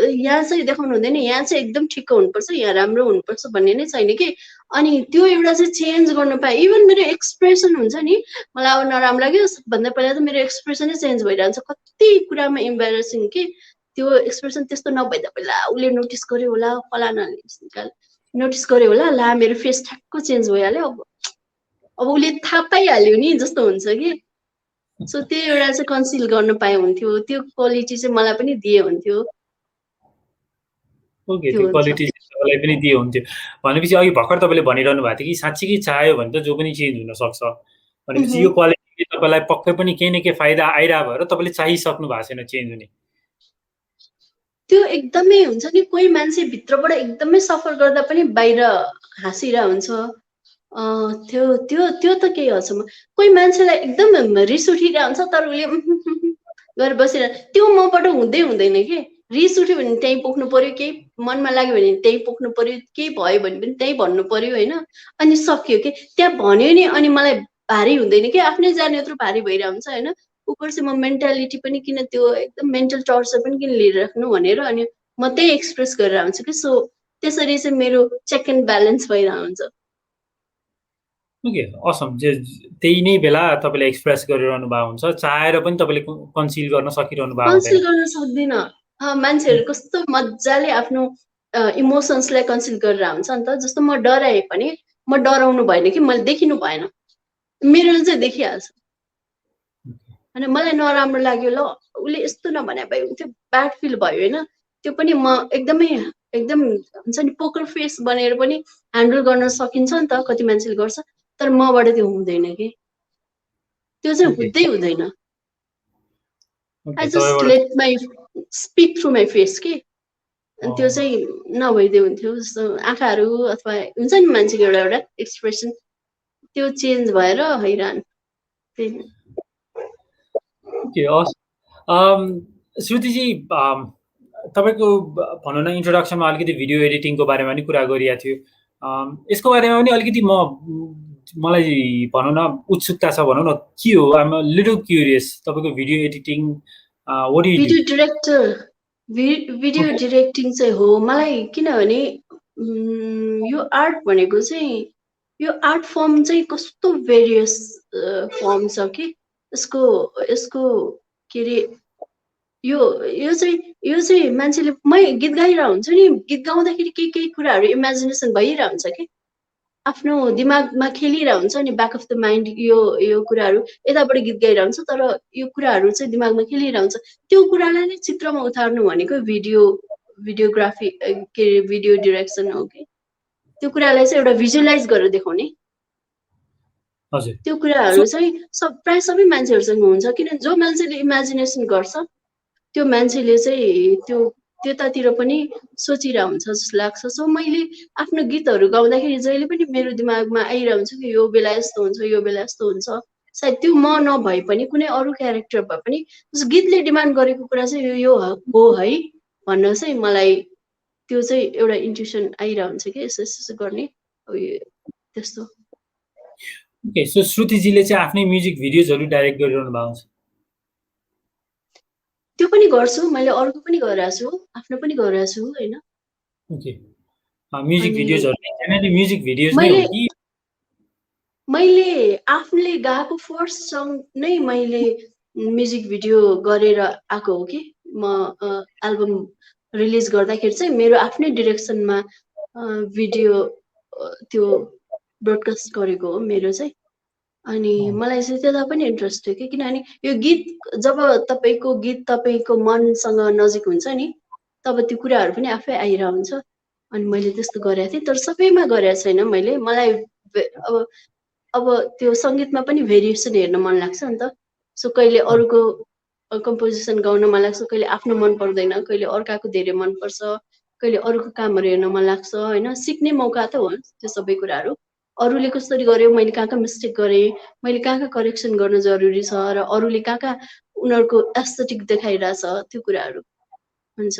यहाँ चाहिँ देखाउनु हुँदैन, यहाँ चाहिँ एकदम ठिक्क हुनुपर्छ, यहाँ राम्रो हुनुपर्छ भन्ने नै छैन कि। अनि त्यो एउटा चाहिँ चेन्ज गर्न पाएँ। इभन मेरो एक्सप्रेसन हुन्छ नि, मलाई अब नराम्रो लाग्यो भन्दा पहिला त मेरो एक्सप्रेसनै चेन्ज भइरहन्छ, कति कुरामा इम्बेरेसिङ कि। त्यो एक्सप्रेसन त्यस्तो नभइदा पहिला उसले नोटिस गर्यो होला, फलानाले नोटिस गर्यो होला, ला मेरो फेस ठ्याक्क चेन्ज भइहाल्यो, अब उसले थाहा पाइहाल्यो नि जस्तो हुन्छ कि। सो त्यो एउटा चाहिँ कन्सिल गर्न पाए हुन्थ्यो, त्यो क्वालिटी चाहिँ मलाई पनि दिए हुन्थ्यो। ओके, त्यो क्वालिटी तपाईँलाई पनि दिए हुन्थ्यो भनेपछि अघि भर्खर तपाईँले भनिरहनु भएको थियो कि साँच्चीकै चाह्यो भने त जो पनि चेन्ज हुनसक्छ भनेपछि यो क्वालिटीले तपाईँलाई पक्कै पनि केही न केही फाइदा आइरहेको भएर तपाईँले चाहिसक्नु भएको छैन चेन्ज हुने। त्यो एकदमै हुन्छ नि, कोही मान्छे भित्रबाट एकदमै सफर गर्दा पनि बाहिर हाँसिरहेको हुन्छ, त्यो त केही हदसम्म। कोही मान्छेलाई एकदम रिस उठिरहेको हुन्छ तर उसले गरेर बसिरह, त्यो मबाट हुँदै हुँदैन कि। रिस उठ्यो भने त्यहीँ पुग्नु पर्यो, केही मनमा लाग्यो भने त्यहीँ पुग्नु पर्यो, केही भयो भने पनि त्यहीँ भन्नु पर्यो होइन, अनि सक्यो कि। त्यहाँ भन्यो नि अनि मलाई भारी हुँदैन कि, आफ्नै जाने यत्रो भारी भइरहेको हुन्छ होइन। ऊपर चाहिँ म मेन्टालिटी पनि किन त्यो एकदम मेन्टल टर्चर पनि किन लिइराख्नु भनेर अनि म त्यही एक्सप्रेस गरेर आउँछु कि सो त्यसरी चाहिँ मेरो चेक एन्ड ब्यालेन्स भइरहेको हुन्छ। ओके असम त्यही नै बेला तपाईँले एक्सप्रेस गरिरहनु भएको हुन्छ, चाहेर पनि तपाईँले कन्सिल गर्न सकिरहनु भएको कन्सिल हुँदैन। गर्न सक्दिनँ। मान्छेहरू कस्तो मजाले आफ्नो इमोसन्सलाई कन्सिल गरेर हुन्छ नि त। जस्तो म डराएँ पनि म डराउनु भएन कि मैले देखिनु भएन, मेरो चाहिँ देखिहाल्छ। अनि मलाई नराम्रो लाग्यो, ल उसले यस्तो नभने भए हुन्थ्यो, ब्याड फिल भयो होइन। त्यो पनि म एकदम हुन्छ नि पोकर फेस बनेर पनि ह्यान्डल गर्न सकिन्छ नि त, कति मान्छेले गर्छ, तर मबाट त्यो हुँदैन कि, त्यो चाहिँ हुँदै हुँदैन। I just let my speak through my face कि, त्यो चाहिँ नभइदियो हुन्थ्यो। जस्तो आँखाहरू अथवा हुन्छ नि मान्छेको एउटा एउटा एक्सप्रेसन, त्यो चेन्ज भएर हैरान। त्यही श्रुतिजी तपाईँको भनौँ न इन्ट्रोडक्सनमा अलिकति भिडियो एडिटिङको बारेमा पनि कुरा गरिएको थियो। यसको बारेमा पनि अलिकति मलाई भनौँ न उत्सुकता छ भनौँ न, के हो, आइम लिटल क्युरियस तपाईँको video editing video director, video directing चाहिँ हो मलाई। किनभने यो आर्ट भनेको चाहिँ यो आर्ट फर्म चाहिँ कस्तो भेरियस फर्म छ कि यसको के अरे यो चाहिँ मान्छेले मै गीत गाइरहेको हुन्छ नि, गीत गाउँदाखेरि केही कुराहरू इमेजिनेसन भइरहेको हुन्छ कि, आफ्नो दिमागमा खेलिरहेको हुन्छ नि, ब्याक अफ द माइन्ड यो कुराहरू यताबाट गीत गाइरहेको हुन्छ तर यो कुराहरू चाहिँ दिमागमा खेलिरहेको हुन्छ। त्यो कुरालाई नै चित्रमा उतार्नु भनेको भिडियोग्राफी के अरे भिडियो डिरेक्सन हो कि, त्यो कुरालाई चाहिँ एउटा भिजुअलाइज गरेर देखाउने। त्यो कुराहरू चाहिँ प्रायः सबै मान्छेहरूसँग हुन्छ, किनभने जो मान्छेले इमेजिनेसन गर्छ त्यो मान्छेले चाहिँ त्यतातिर पनि सोचिरहेको हुन्छ जस्तो लाग्छ। सो मैले आफ्नो गीतहरू गाउँदाखेरि जहिले पनि मेरो दिमागमा आइरहेको हुन्छ कि यो बेला यस्तो हुन्छ, यो बेला यस्तो हुन्छ। सायद त्यो म नभए पनि कुनै अरू क्यारेक्टर भए पनि गीतले डिमान्ड गरेको कुरा चाहिँ यो हो है भन्न चाहिँ मलाई त्यो चाहिँ एउटा इन्ट्युसन आइरहेको हुन्छ कि यसो गर्ने त्यस्तो। ओके, सो श्रुतिजीले चाहिँ आफ्नै म्युजिक भिडियोजहरू डाइरेक्ट गरिरहनु भएको छ? त्यो पनि गर्छु मैले, अर्को पनि गरिरहेको छु, आफ्नो पनि गरिरहेको छु होइन। ओके, म्युजिक भिडियोजहरू जनरली म्युजिक भिडियोज नै हो कि? मैले आफूले गाएको फर्स्ट सङ नै मैले म्युजिक भिडियो गरेर आएको हो कि। म एल्बम रिलिज गर्दाखेरि चाहिँ मेरो आफ्नै डिरेक्सनमा भिडियो त्यो ब्रोडकास्ट गरेको हो मेरो चाहिँ। अनि मलाई चाहिँ त्यता पनि इन्ट्रेस्ट थियो कि, किनभने यो गीत जब तपाईँको गीत तपाईँको मनसँग नजिक हुन्छ नि तब त्यो कुराहरू पनि आफै आइरहेको हुन्छ। अनि मैले त्यस्तो गरेको थिएँ, तर सबैमा गरेको छैन मैले। मलाई अब त्यो सङ्गीतमा पनि भेरिएसन हेर्न मन लाग्छ नि त। सो कहिले अरूको कम्पोजिसन गाउन मन लाग्छ, कहिले आफ्नो मन पर्दैन, कहिले अर्काको धेरै मनपर्छ, कहिले अरूको कामहरू हेर्न मन लाग्छ होइन। सिक्ने मौका त हो त्यो सबै कुराहरू। अरूले कसरी गर्यो, मैले कहाँ कहाँ मिस्टेक गरेँ, मैले कहाँ कहाँ करेक्सन गर्न जरुरी छ र अरूले कहाँ कहाँ उनीहरूको एस्थेटिक देखाइरहेछ, त्यो कुराहरू हुन्छ।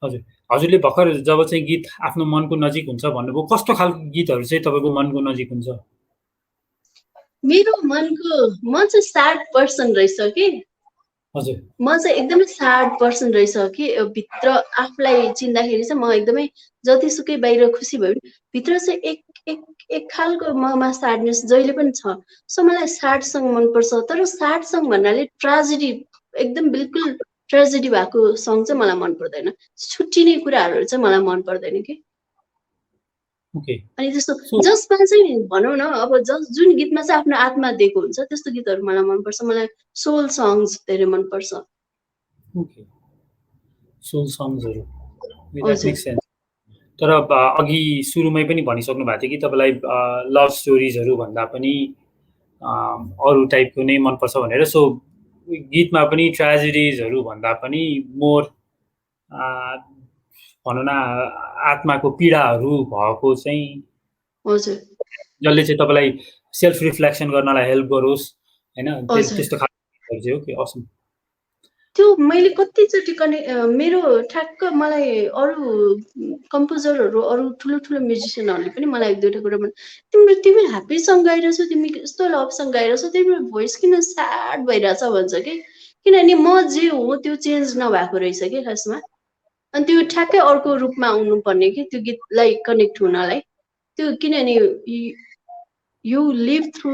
हजुर, हजुरले भर्खर जब चाहिँ गीत आफ्नो मनको नजिक हुन्छ भन्नुभयो, कस्तो खालको गीतहरू चाहिँ तपाईँको मनको नजिक हुन्छ? मेरो मनको, म चाहिँ स्याड पर्सन रहेछ कि। हजुर, म चाहिँ एकदमै स्याड पर्सन रहेछ कि। भित्र आफूलाई चिन्दाखेरि चाहिँ म एकदमै जतिसुकै बाहिर खुसी भयो भने भित्र चाहिँ एक खालको ममा स्याडनेस जहिले पनि छ। सो मलाई स्याड सङ मनपर्छ, तर स्याड सङ भन्नाले ट्रेजेडी एकदम बिल्कुल ट्रेजेडी भएको सङ चाहिँ मलाई मन पर्दैन। छुट्टिने कुराहरू चाहिँ मलाई मन पर्दैन कि। अनि त्यस्तो जसमा चाहिँ भनौँ न अब जुन गीतमा चाहिँ आफ्नो आत्मा दिएको हुन्छ त्यस्तो गीतहरू मलाई मनपर्छ। मलाई सोल सङ्ग्स धेरै मनपर्छ। सोल सङ्ग्सहरू द्याट मेक्स सेन्स। तर अघि सुरुमै पनि भनिसक्नु भएको थियो कि तपाईँलाई लभ स्टोरिजहरू भन्दा पनि अरू टाइपको नै मनपर्छ भनेर। सो गीतमा पनि ट्रेजेडिजहरू भन्दा पनि मोर भनौँ न आत्माको पीडाहरू भएको चाहिँ जसले चाहिँ तपाईँलाई सेल्फ रिफ्लेक्सन गर्नलाई हेल्प गरोस् होइन, त्यस्तो खालको चाहिँ हो कि। असम। त्यो मैले कतिचोटि मेरो ठ्याक्क मलाई अरू कम्पोजरहरू अरू ठुलो म्युजिसियनहरूले पनि मलाई 1-2 कुरा तिमी ह्याप्पी सङ गाइरहेछौ, तिमी यस्तो लभ सङ गाइरहेछौ, तिम्रो भोइस किन स्याड भइरहेछ भन्छ कि। किनभने म जे हो त्यो चेन्ज नभएको रहेछ कि खासमा। अनि त्यो ठ्याक्कै अर्को रूपमा आउनुपर्ने कि त्यो गीतलाई कनेक्ट हुनलाई। त्यो किनभने you live through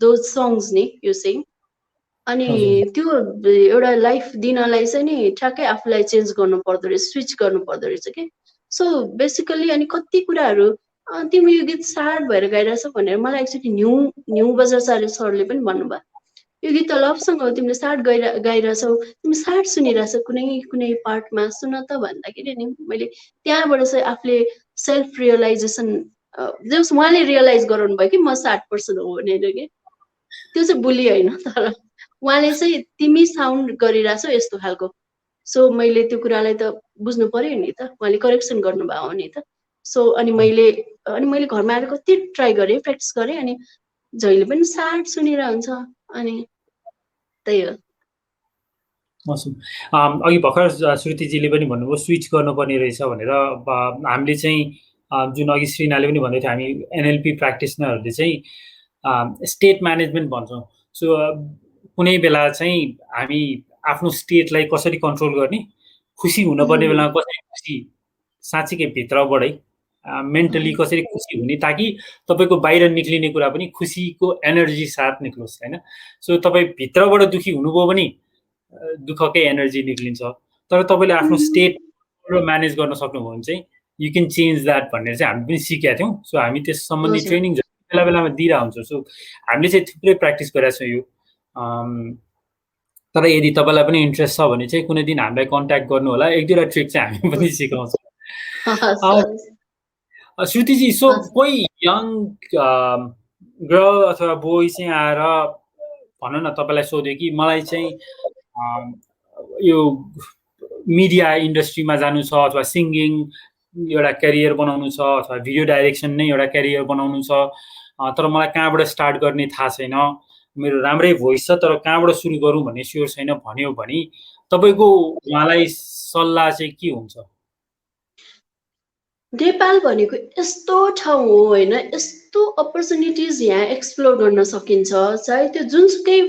those songs नि यो सिङ। अनि त्यो एउटा लाइफ दिनलाई चाहिँ नि ठ्याक्कै आफूलाई चेन्ज गर्नु पर्दो रहेछ, स्विच गर्नु पर्दो रहेछ कि। सो बेसिकली अनि कति कुराहरू तिमी यो गीत स्याड भएर गाइरहेछौ भनेर मलाई एकचोटि न्यू बजार सरले पनि भन्नुभयो, यो गीत त लभ सङ हो, तिमीले स्याड गाइरहेछौ, तिमी स्याड सुनिरहेछौ कुनै पार्टमा, सुन त भन्दाखेरि नि मैले त्यहाँबाट चाहिँ आफूले सेल्फ रियलाइजेसन जस उहाँले रियलाइज गराउनु भयो कि म स्याड पर्सन हो भनेर कि। त्यो चाहिँ बुली होइन, तर उहाँले चाहिँ तिमी साउन्ड गरिरहेछौ यस्तो खालको। सो मैले त्यो कुरालाई त बुझ्नु पर्यो नि त, उहाँले करेक्सन गर्नुभयो हो नि त। सो अनि मैले घरमा आएर कति ट्राई गरेँ, प्र्याक्टिस गरेँ, अनि जहिले पनि स्याड सुनिरहेको हुन्छ। अनि त्यही हो। अघि भर्खर श्रुतिजीले पनि भन्नुभयो स्विच गर्नुपर्ने रहेछ भनेर। हामीले चाहिँ जुन अघि श्रीनाले पनि भन्दै थियो, हामी एनएलपी प्र्याक्टिसनरहरूले चाहिँ स्टेट म्यानेजमेन्ट भन्छौँ। सो कुनै बेला चाहिँ हामी आफ्नो स्टेटलाई कसरी कन्ट्रोल गर्ने, खुसी हुनुपर्ने बेलामा कसरी खुसी साँच्चीकै भित्रबाटै मेन्टली कसरी खुसी हुने, ताकि तपाईँको बाहिर निक्लिने कुरा पनि खुसीको एनर्जी साथ निक्लोस् होइन। सो तपाईँ भित्रबाट दुःखी हुनुभयो भने दुःखकै एनर्जी निक्लिन्छ। तर तपाईँले आफ्नो स्टेट म्यानेज गर्न सक्नुभयो भने चाहिँ यु क्यान चेन्ज द्याट भनेर चाहिँ हामी पनि सिकेका थियौँ। सो हामी त्यस सम्बन्धी ट्रेनिङ बेला बेलामा दिइरहेको हुन्छौँ। सो हामीले चाहिँ थुप्रै प्र्याक्टिस गरेका छौँ यो। तर यदि तपाईँलाई पनि इन्ट्रेस्ट छ भने चाहिँ कुनै दिन हामीलाई कन्ट्याक्ट गर्नु होला, 1-2 ट्रिक चाहिँ हामी पनि सिकाउँछौँ। श्रुतिजी, सो कोही यङ गर्ल अथवा बोय चाहिँ आएर भनौँ न तपाईँलाई सोध्यो कि मलाई चाहिँ यो मिडिया इन्डस्ट्रीमा जानु छ, अथवा सिङ्गिङ एउटा क्यारियर बनाउनु छ, अथवा भिडियो डाइरेक्सन नै एउटा क्यारियर बनाउनु छ, तर मलाई कहाँबाट स्टार्ट गर्ने थाहा छैन, मेरो राम्रै भोइस छ तर कहाँबाट सुरु गरौँ भन्ने स्योर छैन भन्यो भने तपाईँको उहाँलाई सल्लाह चाहिँ के हुन्छ? नेपाल भनेको यस्तो ठाउँ हो होइन, यस्तो अपर्च्युनिटिज यहाँ एक्सप्लोर गर्न सकिन्छ, चाहे त्यो जुनसुकै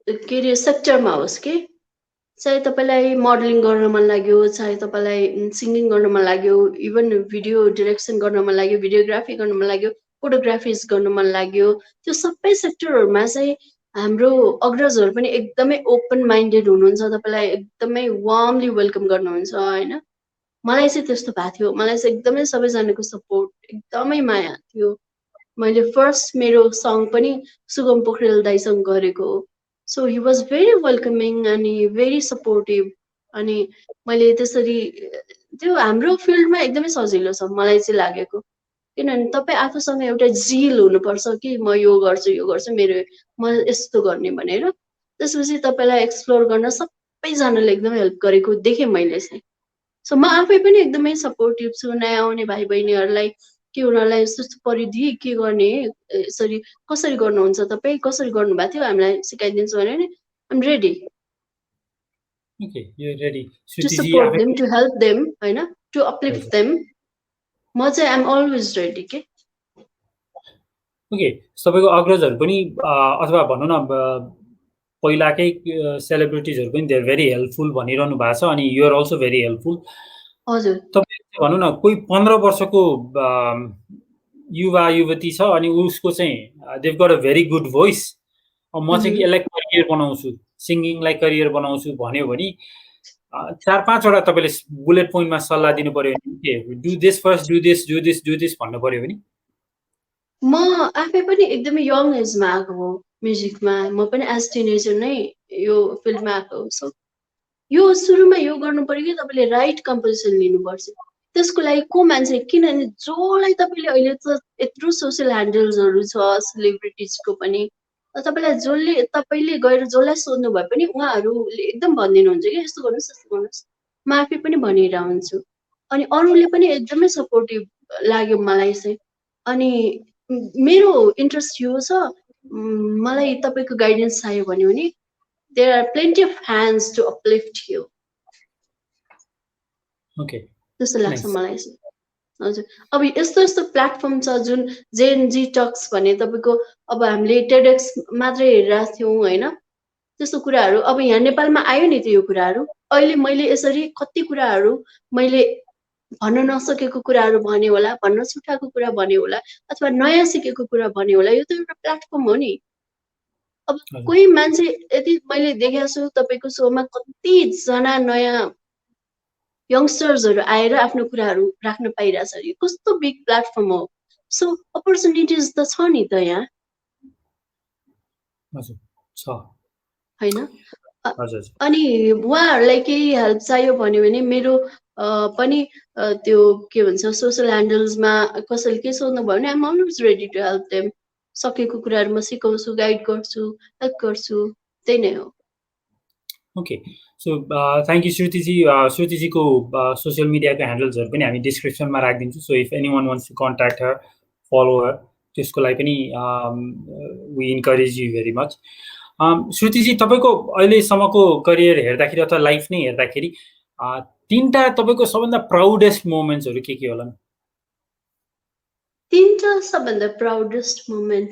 के अरे सेक्टरमा होस् कि। चाहे तपाईँलाई मोडलिङ गर्न मन लाग्यो, चाहे तपाईँलाई सिङ्गिङ गर्न मन लाग्यो, इभन भिडियो डिरेक्सन गर्न मन लाग्यो, भिडियोग्राफी गर्न मन लाग्यो, फोटोग्राफिज गर्न मन लाग्यो, त्यो सबै सेक्टरहरूमा चाहिँ हाम्रो अग्रजहरू पनि एकदमै ओपन माइन्डेड हुनुहुन्छ, तपाईँलाई एकदमै वार्मली वेलकम गर्नुहुन्छ होइन। मलाई चाहिँ त्यस्तो भएको थियो, मलाई चाहिँ एकदमै सबैजनाको सपोर्ट एकदमै माया थियो। मैले फर्स्ट मेरो सङ पनि सुगम पोखरेल दाइसँग गरेको हो। So he was very welcoming अनि भेरी सपोर्टिभ। अनि मैले त्यसरी त्यो हाम्रो फिल्डमा एकदमै सजिलो छ मलाई चाहिँ लागेको, किनभने तपाईँ आफूसँग एउटा जिल हुनुपर्छ कि म यो गर्छु मेरो म यस्तो गर्ने भनेर। त्यसपछि तपाईँलाई एक्सप्लोर गर्न सबैजनाले एकदमै हेल्प गरेको देखेँ मैले चाहिँ। सो म आफै पनि एकदमै सपोर्टिभ छु नयाँ आउने भाइ बहिनीहरूलाई, कि उनीहरूलाई यस्तो परिधि के गर्ने, यसरी कसरी गर्नुहुन्छ तपाईँ, कसरी गर्नुभएको थियो हामीलाई सिकाइदिन्छु भने I'm ready to support them, to help them होइन, टु अपलिफ्ट देम। म चाहिँ आइम अलवेज रेडी के। ओके, तपाईँको अग्रजहरू पनि अथवा भनौँ न पहिलाकै सेलिब्रिटिजहरू पनि देयर भेरी हेल्पफुल भनिरहनु भएको छ, अनि you are also very helpful. हजुर, तपाईँ भनौँ न कोही 15 वर्षको युवा युवती छ अनि उसको चाहिँ they've got a very good voice, म चाहिँ यसलाई करियर बनाउँछु, सिङ्गिङलाई करियर बनाउँछु भन्यो भने 4-5 वटा तपाईँले बुलेट पोइन्टमा सल्लाह दिनु पर्यो भने do this first, do this, do this, do this भन्नु पर्यो भने? म आफै पनि एकदमै यङ एजमा आएको हो म्युजिकमा, म पनि एज टिनेजर नै यो फिल्डमा आएको हो। सो यो सुरुमा यो गर्नु पर्यो कि तपाईँले राइट कम्पोजिसन लिनुपर्छ। त्यसको लागि को मान्छे, किनभने जसलाई तपाईँले अहिले त यत्रो सोसियल ह्यान्डल्सहरू छ सेलिब्रिटिजको पनि, तपाईँलाई तपाईँले गएर जसलाई सोध्नु भए पनि उहाँहरूले एकदम भनिदिनुहुन्छ कि यस्तो गर्नुहोस् यस्तो गर्नुहोस्। म आफै पनि भनिरहेको हुन्छु, अनि अरूले पनि एकदमै सपोर्टिभ लाग्यो मलाई चाहिँ। अनि मेरो इन्ट्रेस्ट यो छ, मलाई तपाईँको गाइडेन्स चाहियो भने there are plenty of hands to uplift you. Okay. त्यस्तो लाग्छ Nice. मलाई चाहिँ। हजुर, अब यस्तो यस्तो प्लेटफर्म छ जुन जेएनजी टक्स भने तपाईँको अब हामीले टेडेक्स मात्रै हेरिरहेको थियौँ होइन, त्यस्तो कुराहरू अब यहाँ नेपालमा आयो नि त्यो कुराहरू। अहिले मैले यसरी कति कुराहरू मैले भन्न नसकेको कुराहरू भने होला, भन्न छुटाएको कुरा भने होला, अथवा नयाँ सिकेको कुरा भने होला, यो त एउटा प्लेटफर्म हो नि। अब कोही मान्छे यदि मैले देखेको छु तपाईँको सोमा कतिजना नयाँ यङ्स्टर्सहरू आएर आफ्नो कुराहरू राख्न पाइरहेछ, यो कस्तो बिग प्लेटफर्म हो। सो अपर्च्युनिटिज त छ नि त यहाँ, होइन? अनि उहाँहरूलाई केही हेल्प चाहियो भने मेरो पनि त्यो के भन्छ सोसल ह्यान्डल्समा कसैले के सोध्नु भयो भने I'm always ready to help them. सकेको कुराहरू म सिकाउँछु, गाइड गर्छु, हेल्प गर्छु, त्यही नै हो। Okay, so thank you श्रुतिजी। श्रुतिजीको social मिडियाको ह्यान्डल्सहरू पनि हामी डिस्क्रिप्सनमा राखिदिन्छु। So if any one wants to contact her, follow हर, त्यसको लागि पनि we encourage you very much. श्रुतिजी, तपाईँको अहिलेसम्मको करियर हेर्दाखेरि अथवा लाइफ नै हेर्दाखेरि 3टा तपाईँको सबभन्दा प्राउडेस्ट मोमेन्ट्सहरू के होला? 3टा सबभन्दा प्राउडेस्ट मोमेन्ट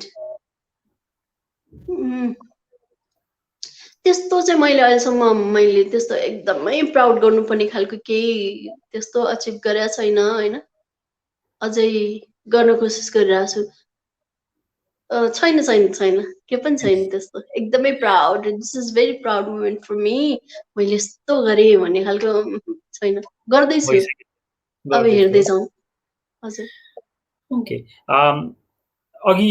त्यस्तो चाहिँ मैले अहिलेसम्म मैले त्यस्तो एकदमै प्राउड गर्नुपर्ने खालको केही त्यस्तो अचिभ गरेको छैन होइन, अझै गर्न कोसिस गरिरहेको छु। छैन छैन छैन, के पनि छैन त्यस्तो एकदमै proud. This is very proud moment for me, मैले यस्तो गरेँ भन्ने खालको छैन, गर्दैछु, अब हेर्दैछौँ। हजुर। ओके, अघि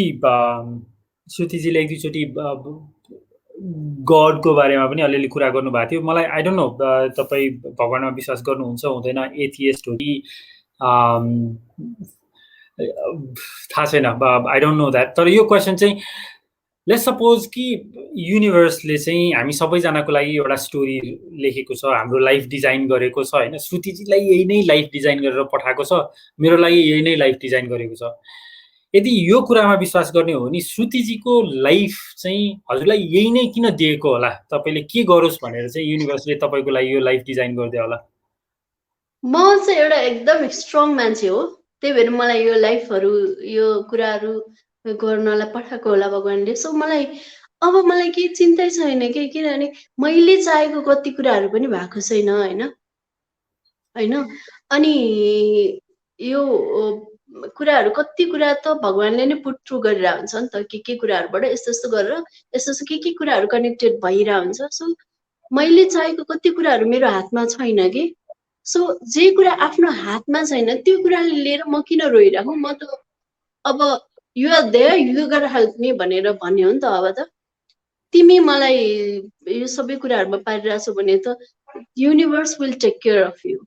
श्रुतिजीले एक दुईचोटि गडको बारेमा पनि अलिअलि कुरा गर्नुभएको थियो। मलाई आई डोन्ट नो तपाईँ भगवानमा विश्वास गर्नुहुन्छ हुँदैन, एथिएस्ट हो कि थाहा छैन, आई डोन्ट नो द्याट। तर यो क्वेसन चाहिँ लेट्स सपोज कि युनिभर्सले चाहिँ हामी सबैजनाको लागि एउटा स्टोरी लेखेको छ, हाम्रो लाइफ डिजाइन गरेको छ होइन। श्रुतिजीलाई यही नै लाइफ डिजाइन गरेर पठाएको छ, मेरो लागि यही नै लाइफ डिजाइन गरेको छ। यदि यो कुरामा विश्वास गर्ने हो भने श्रुतिजीको लाइफ चाहिँ हजुरलाई यही नै किन दिएको होला? तपाईँले के गरोस् भनेर चाहिँ युनिभर्सले तपाईँको लागि यो लाइफ डिजाइन गरिदियो होला? म चाहिँ एउटा एकदम स्ट्रङ मान्छे हो, त्यही भएर मलाई यो लाइफहरू यो कुराहरू गर्नलाई पठाएको होला भगवान्ले। सो मलाई अब मलाई केही चिन्तै छैन कि, किनभने मैले चाहेको कति कुराहरू पनि भएको छैन होइन होइन। अनि यो कुराहरू कति कुरा त भगवान्ले नै पुट थ्रु गरेर हुन्छ नि त, के कुराहरूबाट यस्तो यस्तो गरेर यस्तो यस्तो के कुराहरू कनेक्टेड भइरहेको हुन्छ। सो मैले चाहेको कति कुराहरू मेरो हातमा छैन कि। सो जे कुरा आफ्नो हातमा छैन त्यो कुराले लिएर म किन रोइरहेको? म त अब you are there, you got help me भनेर भन्यो नि त। अब त तिमी मलाई यो सबै कुराहरूमा पारिरहेछौ भने त universe will take care of you.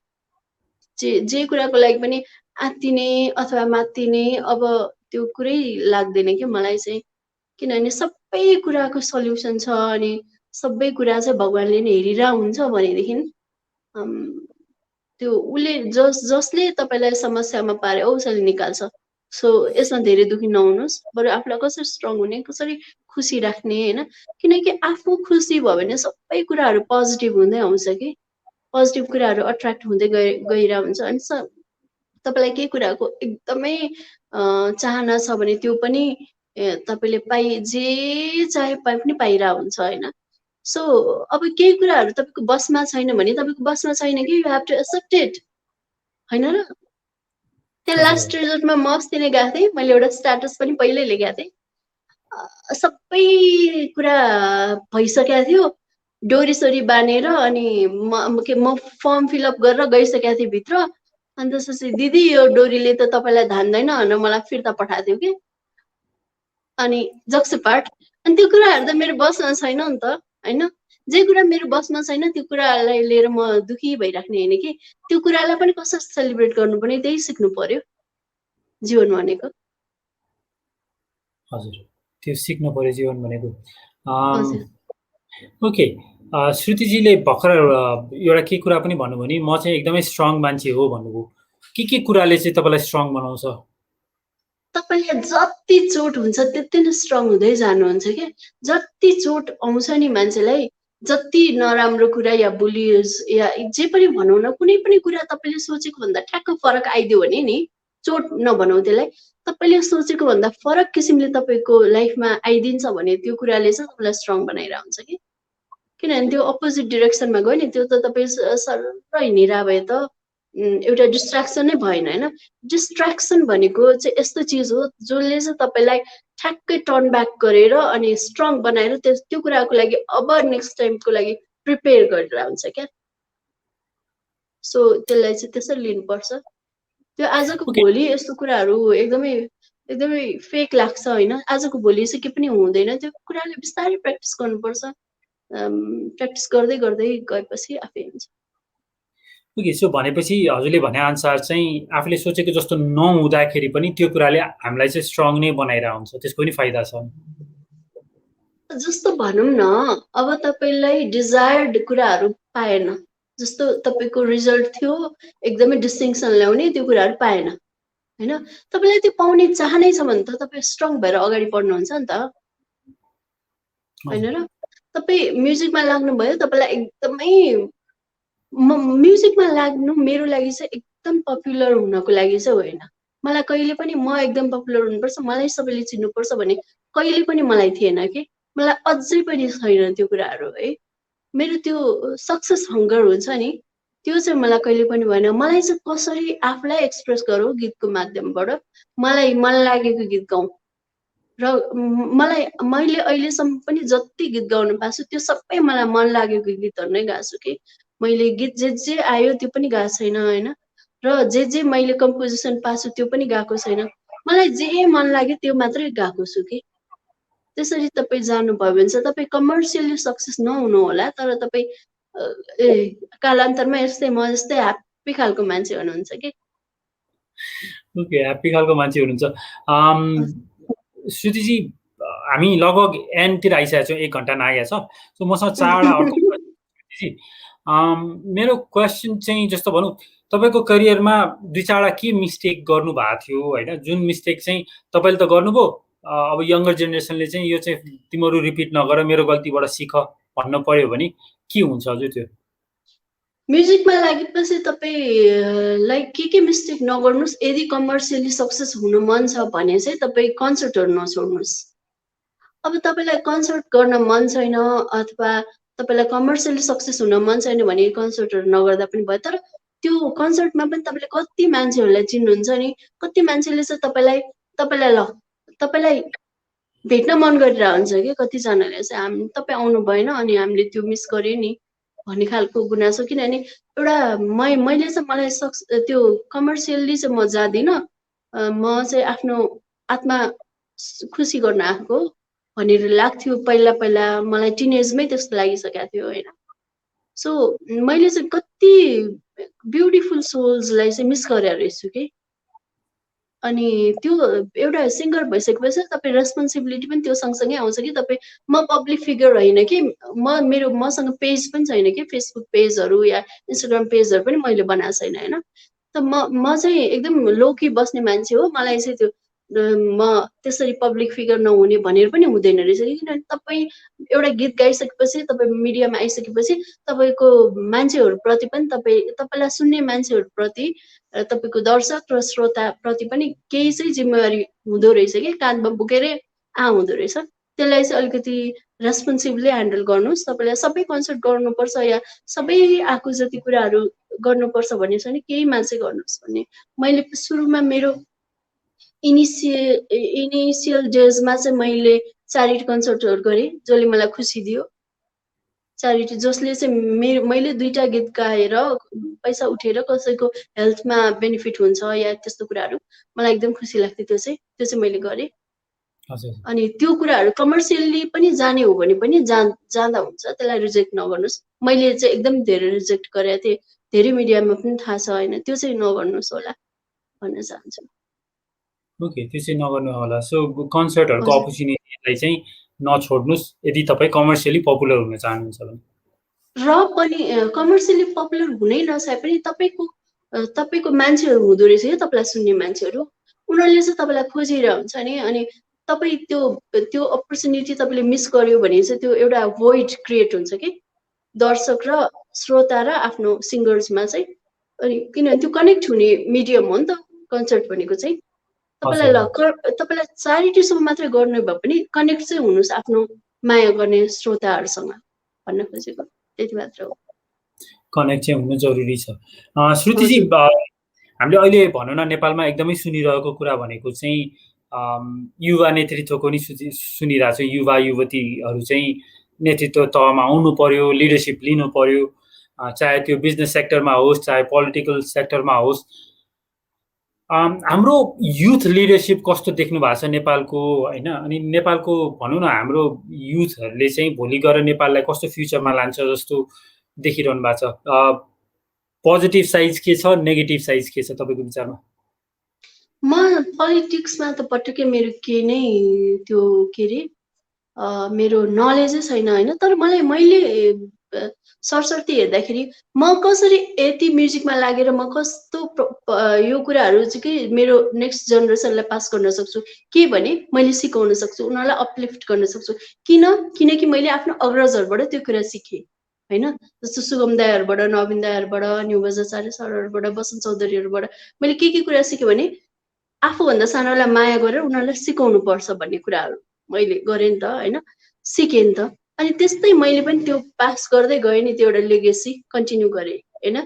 जे कुराको लागि पनि आत्तिने अथवा मात्तिने अब त्यो कुरै लाग्दैन कि मलाई चाहिँ, किनभने सबै कुराको सल्युसन छ अनि सबै कुरा चाहिँ भगवान्ले नै हेरिरहेको हुन्छ भनेदेखि त्यो उसले जसले तपाईँलाई समस्यामा पारे उसले निकाल्छ। सो यसमा धेरै दुखी नहुनुहोस्, बरु आफूलाई कसरी स्ट्रङ हुने, कसरी खुसी राख्ने होइन, किनकि आफू खुसी भयो भने सबै कुराहरू पोजिटिभ हुँदै आउँछ कि, पोजिटिभ कुराहरू अट्र्याक्ट हुँदै गइरहेको हुन्छ। अनि तपाईँलाई केही कुराको एकदमै चाहना छ भने त्यो पनि तपाईँले जे चाहे पनि पाइरहेको हुन्छ होइन। सो अब केही कुराहरू तपाईँको बसमा छैन भने तपाईँको बसमा छैन कि, you have to accept it, होइन र? त्यहाँ लास्ट रिजल्टमा म अस्ति नै गएको थिएँ, मैले एउटा स्ट्याटस पनि पहिल्यै लेखेको थिएँ। सबै कुरा भइसकेको थियो, डोरी सोरी बाँधेर अनि म फर्म फिलअप गरेर गइसकेको थिएँ भित्र। अनि त्यसपछि दिदी यो डोरीले त तपाईँलाई धान्दैन भनेर मलाई फिर्ता पठाएको थियो कि। अनि जक्सु पार्ट, अनि त्यो कुराहरू त मेरो बसमा छैन नि त होइन। जे कुरा मेरो बसमा छैन त्यो कुरालाई लिएर म दुखी भइराख्ने होइन कि, त्यो कुरालाई पनि कसरी सेलिब्रेट गर्नुपर्ने त्यही सिक्नु पर्यो जीवन भनेको। हजुर, त्यो सिक्नु पर्यो जीवन भनेको। ओके, श्रुतिजीले भर्खर एउटा के कुरा पनि भन्नुभयो नि, म चाहिँ एकदमै स्ट्रङ मान्छे हो भन्नुभयो। के कुराले चाहिँ तपाईँलाई स्ट्रङ बनाउँछ? तपाईँले जति चोट हुन्छ त्यति नै स्ट्रङ हुँदै जानुहुन्छ क्या। जति चोट आउँछ नि मान्छेलाई जति नराम्रो कुरा या बुलिज या जे पनि भनौँ न, कुनै पनि कुरा तपाईँले सोचेको भन्दा ठ्याक्क फरक आइदियो भने नि, चोट नभनौँ त्यसलाई, तपाईँले सोचेको भन्दा फरक किसिमले तपाईँको लाइफमा आइदिन्छ भने त्यो कुराले चाहिँ तपाईँलाई स्ट्रङ बनाएर हुन्छ कि। किनभने त्यो अपोजिट डिरेक्सनमा गयो नि, त्यो त तपाईँ सरर हिँडिरह भए त एउटा डिस्ट्र्याक्सन नै भएन होइन। डिस्ट्र्याक्सन भनेको चाहिँ यस्तो चिज हो जसले चाहिँ तपाईँलाई ठ्याक्कै टर्न ब्याक गरेर अनि स्ट्रङ बनाएर त्यो कुराको लागि अब नेक्स्ट टाइमको लागि प्रिपेयर गरेर हुन्छ क्या। सो त्यसलाई चाहिँ त्यसरी लिनुपर्छ। त्यो आजको भोलि यस्तो कुराहरू एकदमै एकदमै फेक लाग्छ होइन। आजको भोलि चाहिँ के पनि हुँदैन, त्यो कुराले बिस्तारै प्र्याक्टिस गर्नुपर्छ। प्र्याक्टिस गर्दै गर्दै गएपछि आफै हुन्छ। ओके, सो भनेपछि हजुरले भने अनुसार चाहिँ आफूले सोचेको जस्तो नहुँदाखेरि पनि त्यो कुराले हामीलाई चाहिँ स्ट्रङ नै बनाएर हुन्छ, त्यसको पनि फाइदा छ। जस्तो भनौँ न, अब तपाईँलाई डिजायर्ड कुराहरू पाएन, जस्तो तपाईँको रिजल्ट थियो एकदमै डिस्टिङसन ल्याउने, त्यो कुराहरू पाएन होइन। तपाईँलाई त्यो पाउने चाहनै छ भने त तपाईँ स्ट्रङ भएर अगाडि बढ्नुहुन्छ नि त होइन र। तपाईँ म्युजिकमा लाग्नुभयो, तपाईँलाई एकदमै म्युजिकमा लाग्नु मेरो लागि चाहिँ एकदम पपुलर हुनको लागि चाहिँ होइन। मलाई कहिले पनि म एकदम पपुलर हुनुपर्छ, मलाई सबैले चिन्नुपर्छ भन्ने कहिले पनि मलाई थिएन कि। मलाई अझै पनि छैन त्यो कुराहरू है। मेरो त्यो सक्सेस हङ्गर हुन्छ नि, त्यो चाहिँ मलाई कहिले पनि भएन। मलाई चाहिँ कसरी आफूलाई एक्सप्रेस गरौँ गीतको माध्यमबाट, मलाई मन लागेको गीत गाउँ। र मैले अहिलेसम्म पनि जति गीत गाउनु पाएको छु त्यो सबै मलाई मन लागेको गीतहरू नै गाएको छु कि। मैले गीत जे आयो त्यो पनि गाएको छैन होइन। र जे मैले कम्पोजिसन पाएको छु त्यो पनि गाएको छैन। मलाई जे मन लाग्यो त्यो मात्रै गाएको छु कि। त्यसरी तपाईँ जानुभयो भने चाहिँ तपाईँ कमर्सियली सक्सेस नहुनु होला, तर तपाईँ कालान्तरमा यस्तै म जस्तै ह्याप्पी खालको मान्छे हुनुहुन्छ कि। ओके, ह्याप्पी खालको मान्छे हुनुहुन्छ। श्रुतिजी, हामी लगभग एन्डतिर आइसकेको छौँ, 1 घन्टा नागेको छ। सो मसँग 4वटा अर्को श्रुतिजी, मेरो क्वेसन चाहिँ जस्तो भनौँ तपाईँको करियरमा 2-4वटा के मिस्टेक गर्नुभएको थियो होइन, जुन मिस्टेक चाहिँ तपाईँले त गर्नुभयो, अब यङ्गर जेनेरेसनले चाहिँ यो चाहिँ तिमीहरू रिपिट नगर, मेरो गल्तीबाट सिक भन्नु पर्यो भने के हुन्छ हजुर त्यो? म्युजिकमा लागेपछि तपाईँलाई के मिस्टेक नगर्नुहोस्। यदि कमर्सियली सक्सेस हुनु मन छ भने चाहिँ तपाईँ कन्सर्टहरू नछोड्नुहोस्। अब तपाईँलाई कन्सर्ट गर्न मन छैन अथवा तपाईँलाई कमर्सियली सक्सेस हुन मन छैन भने कन्सर्टहरू नगर्दा पनि भयो। तर त्यो कन्सर्टमा पनि तपाईँले कति मान्छेहरूलाई चिन्नुहुन्छ नि, कति मान्छेले चाहिँ तपाईँलाई भेट्न मन गरिरहेको हुन्छ कि। कतिजनाले चाहिँ तपाईँ आउनु भएन अनि हामीले त्यो मिस गर्यो नि भन्ने खालको गुनासो। किनभने एउटा मैले चाहिँ मलाई त्यो कमर्सियल्ली चाहिँ म जाँदिनँ, म चाहिँ आफ्नो आत्मा खुसी गर्न आएको भनेर लाग्थ्यो पहिला पहिला। मलाई टिनेजमै त्यस्तो लागिसकेको थियो होइन। सो मैले चाहिँ कति ब्युटिफुल सोल्सलाई चाहिँ मिस गरेर रहेछु कि। अनि त्यो एउटा सिङ्गर भइसकेपछि तपाईँ रेस्पोन्सिबिलिटी पनि त्यो सँगसँगै आउँछ कि। तपाईँ म पब्लिक फिगर होइन कि, मसँग पेज पनि छैन कि, फेसबुक पेजहरू या इन्स्टाग्राम पेजहरू पनि मैले बनाएको छैन होइन। त म चाहिँ एकदम लोकी बस्ने मान्छे हो। मलाई चाहिँ त्यो म त्यसरी पब्लिक फिगर नहुने भनेर पनि हुँदैन रहेछ। किनभने तपाईँ एउटा गीत गाइसकेपछि, तपाईँ मिडियामा आइसकेपछि तपाईँको मान्छेहरूप्रति पनि तपाईँलाई सुन्ने मान्छेहरूप्रति, तपाईँको दर्शक र श्रोताप्रति पनि केही चाहिँ जिम्मेवारी हुँदो रहेछ कि। काँधमा बोकेरै हुँदो रहेछ। त्यसलाई चाहिँ अलिकति रेस्पोन्सिबली ह्यान्डल गर्नुहोस्। तपाईँलाई सबै कन्सर्ट गर्नुपर्छ या सबै आएको जति कुराहरू गर्नुपर्छ भन्ने छ नि, केही मान्छे गर्नुहोस् भन्ने। मैले सुरुमा मेरो इनिसियल डेजमा चाहिँ मैले च्यारिटी कन्सर्टहरू गरेँ जसले मलाई खुसी दियो। च्यारिटी जसले चाहिँ मैले 2टा गीत गाएर पैसा उठेर कसैको हेल्थमा बेनिफिट हुन्छ या त्यस्तो कुराहरू मलाई एकदम खुसी लाग्थ्यो। त्यो चाहिँ मैले गरेँ। अनि त्यो कुराहरू कमर्सियल्ली पनि जाने हो भने पनि जाँदा हुन्छ, त्यसलाई रिजेक्ट नगर्नुहोस्। मैले चाहिँ एकदम धेरै रिजेक्ट गरेको थिएँ, धेरै मिडियामा पनि थाहा छ होइन। त्यो चाहिँ नगर्नुहोस् होला भन्न चाहन्छु। ओके, त्यो चाहिँ नगर्नु होला। सो कन्सर्टहरूको अपर्च्युनिटीलाई चाहिँ नछोड्नुहोस् यदि तपाईँ कमर्सियली पपुलर हुन चाहनुहुन्छ भने। र पनि कमर्सियली पपुलर हुनै नचाहे पनि तपाईँको मान्छेहरू हुँदो रहेछ क्या, तपाईँलाई सुन्ने मान्छेहरू। उनीहरूले चाहिँ तपाईँलाई खोजिरहन्छ नि। अनि तपाईँ त्यो अपर्च्युनिटी तपाईँले मिस गर्यो भने चाहिँ त्यो एउटा भोइड क्रिएट हुन्छ कि। दर्शक र श्रोता र आफ्नो सिङ्गर्समा चाहिँ। अनि किनभने त्यो कनेक्ट हुने मिडियम हो नि त कन्सर्ट भनेको चाहिँ। तपाईँलाई च्यारिटी सो मात्रै गर्नु भए पनि कनेक्ट चाहिँ हुनुहोस् आफ्नो माया गर्ने श्रोताहरूसँग भन्न खोजेको त्यति मात्र हो। कनेक्ट चाहिँ हुनु जरुरी छ। श्रुतिजी, हामीले अहिले भनौँ न नेपालमा एकदमै सुनिरहेको कुरा भनेको चाहिँ युवा नेतृत्वको नि सुनिरहेको छ। युवा युवतीहरू चाहिँ नेतृत्व तहमा आउनु पर्यो, लिडरसिप लिनु पर्यो, चाहे त्यो बिजनेस सेक्टरमा होस् चाहे पोलिटिकल सेक्टरमा होस्। हाम्रो युथ लिडरसिप कस्तो देख्नु भएको छ नेपालको, होइन? अनि नेपालको भनौँ न हाम्रो युथहरूले चाहिँ भोलि गएर नेपाललाई कस्तो फ्युचरमा लान्छ जस्तो देखिरहनु भएको छ? पोजिटिभ साइज के छ, नेगेटिभ साइज के छ तपाईँको विचारमा? म पोलिटिक्समा त पटक्कै मेरो केही नै त्यो के अरे मेरो नलेजै छैन होइन। तर मैले सरसर्ती हेर्दाखेरि म कसरी यति म्युजिकमा लागेर म कस्तो यो कुराहरू चाहिँ कि मेरो नेक्स्ट जेनेरेसनलाई पास गर्न सक्छु के भने मैले सिकाउन सक्छु, उनीहरूलाई अपलिफ्ट गर्न सक्छु। किनकि मैले आफ्नो अग्रजहरूबाट त्यो कुरा सिकेँ होइन। जस्तो सुगम दाईहरूबाट, नवीन दाईहरूबाट, न्यु बजाचार्य सरहरूबाट, बसन्त चौधरीहरूबाट मैले के कुरा सिकेँ भने आफूभन्दा सानोलाई माया गरेर उनीहरूलाई सिकाउनु पर्छ भन्ने कुराहरू मैले गरेँ नि त होइन, सिकेँ नि त। अनि त्यस्तै मैले पनि त्यो पास गर्दै गएँ नि, त्यो एउटा लेगेसी कन्टिन्यू गरेँ होइन।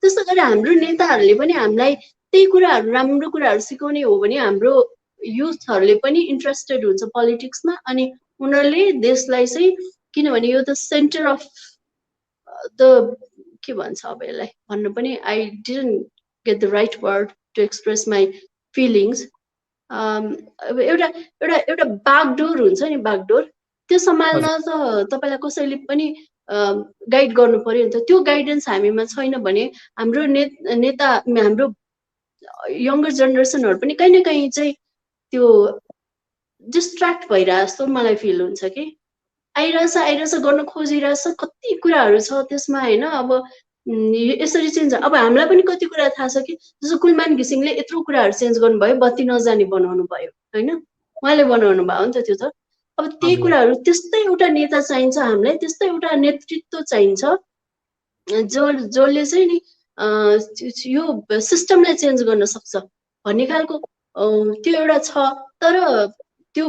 त्यस्तो गरेर हाम्रो नेताहरूले पनि हामीलाई त्यही कुराहरू राम्रो कुराहरू सिकाउने हो भने हाम्रो युथहरूले पनि इन्ट्रेस्टेड हुन्छ पोलिटिक्समा। अनि उनीहरूले देशलाई चाहिँ, किनभने यो त सेन्टर अफ द के भन्छ अब यसलाई भन्नु पनि, I didn't get the right word to express my feelings. एउटा एउटा एउटा बागडोर हुन्छ नि, बागडोर त्यो सम्हाल्न त तपाईँलाई कसैले पनि गाइड गर्नु पर्यो नि त। त्यो गाइडेन्स हामीमा छैन भने हाम्रो नेता हाम्रो यङ्गर जेनेरेसनहरू पनि कहीँ न कहीँ चाहिँ त्यो डिस्ट्र्याक्ट भइरहेको जस्तो मलाई फिल हुन्छ कि आइरहेछ गर्न खोजिरहेछ, कति कुराहरू छ त्यसमा होइन। अब यसरी चेन्ज, अब हामीलाई पनि कति कुरा थाहा छ कि जस्तो कुलमान घिसिङले यत्रो कुराहरू चेन्ज गर्नुभयो, बत्ती नजाने बनाउनु भयो होइन, उहाँले बनाउनु भयो नि त त्यो त। अब त्यही कुराहरू, त्यस्तै एउटा नेता चाहिन्छ हामीलाई, त्यस्तै एउटा नेतृत्व चाहिन्छ जसले चाहिँ नि यो सिस्टमलाई चेन्ज गर्न सक्छ भन्ने खालको त्यो एउटा छ। तर त्यो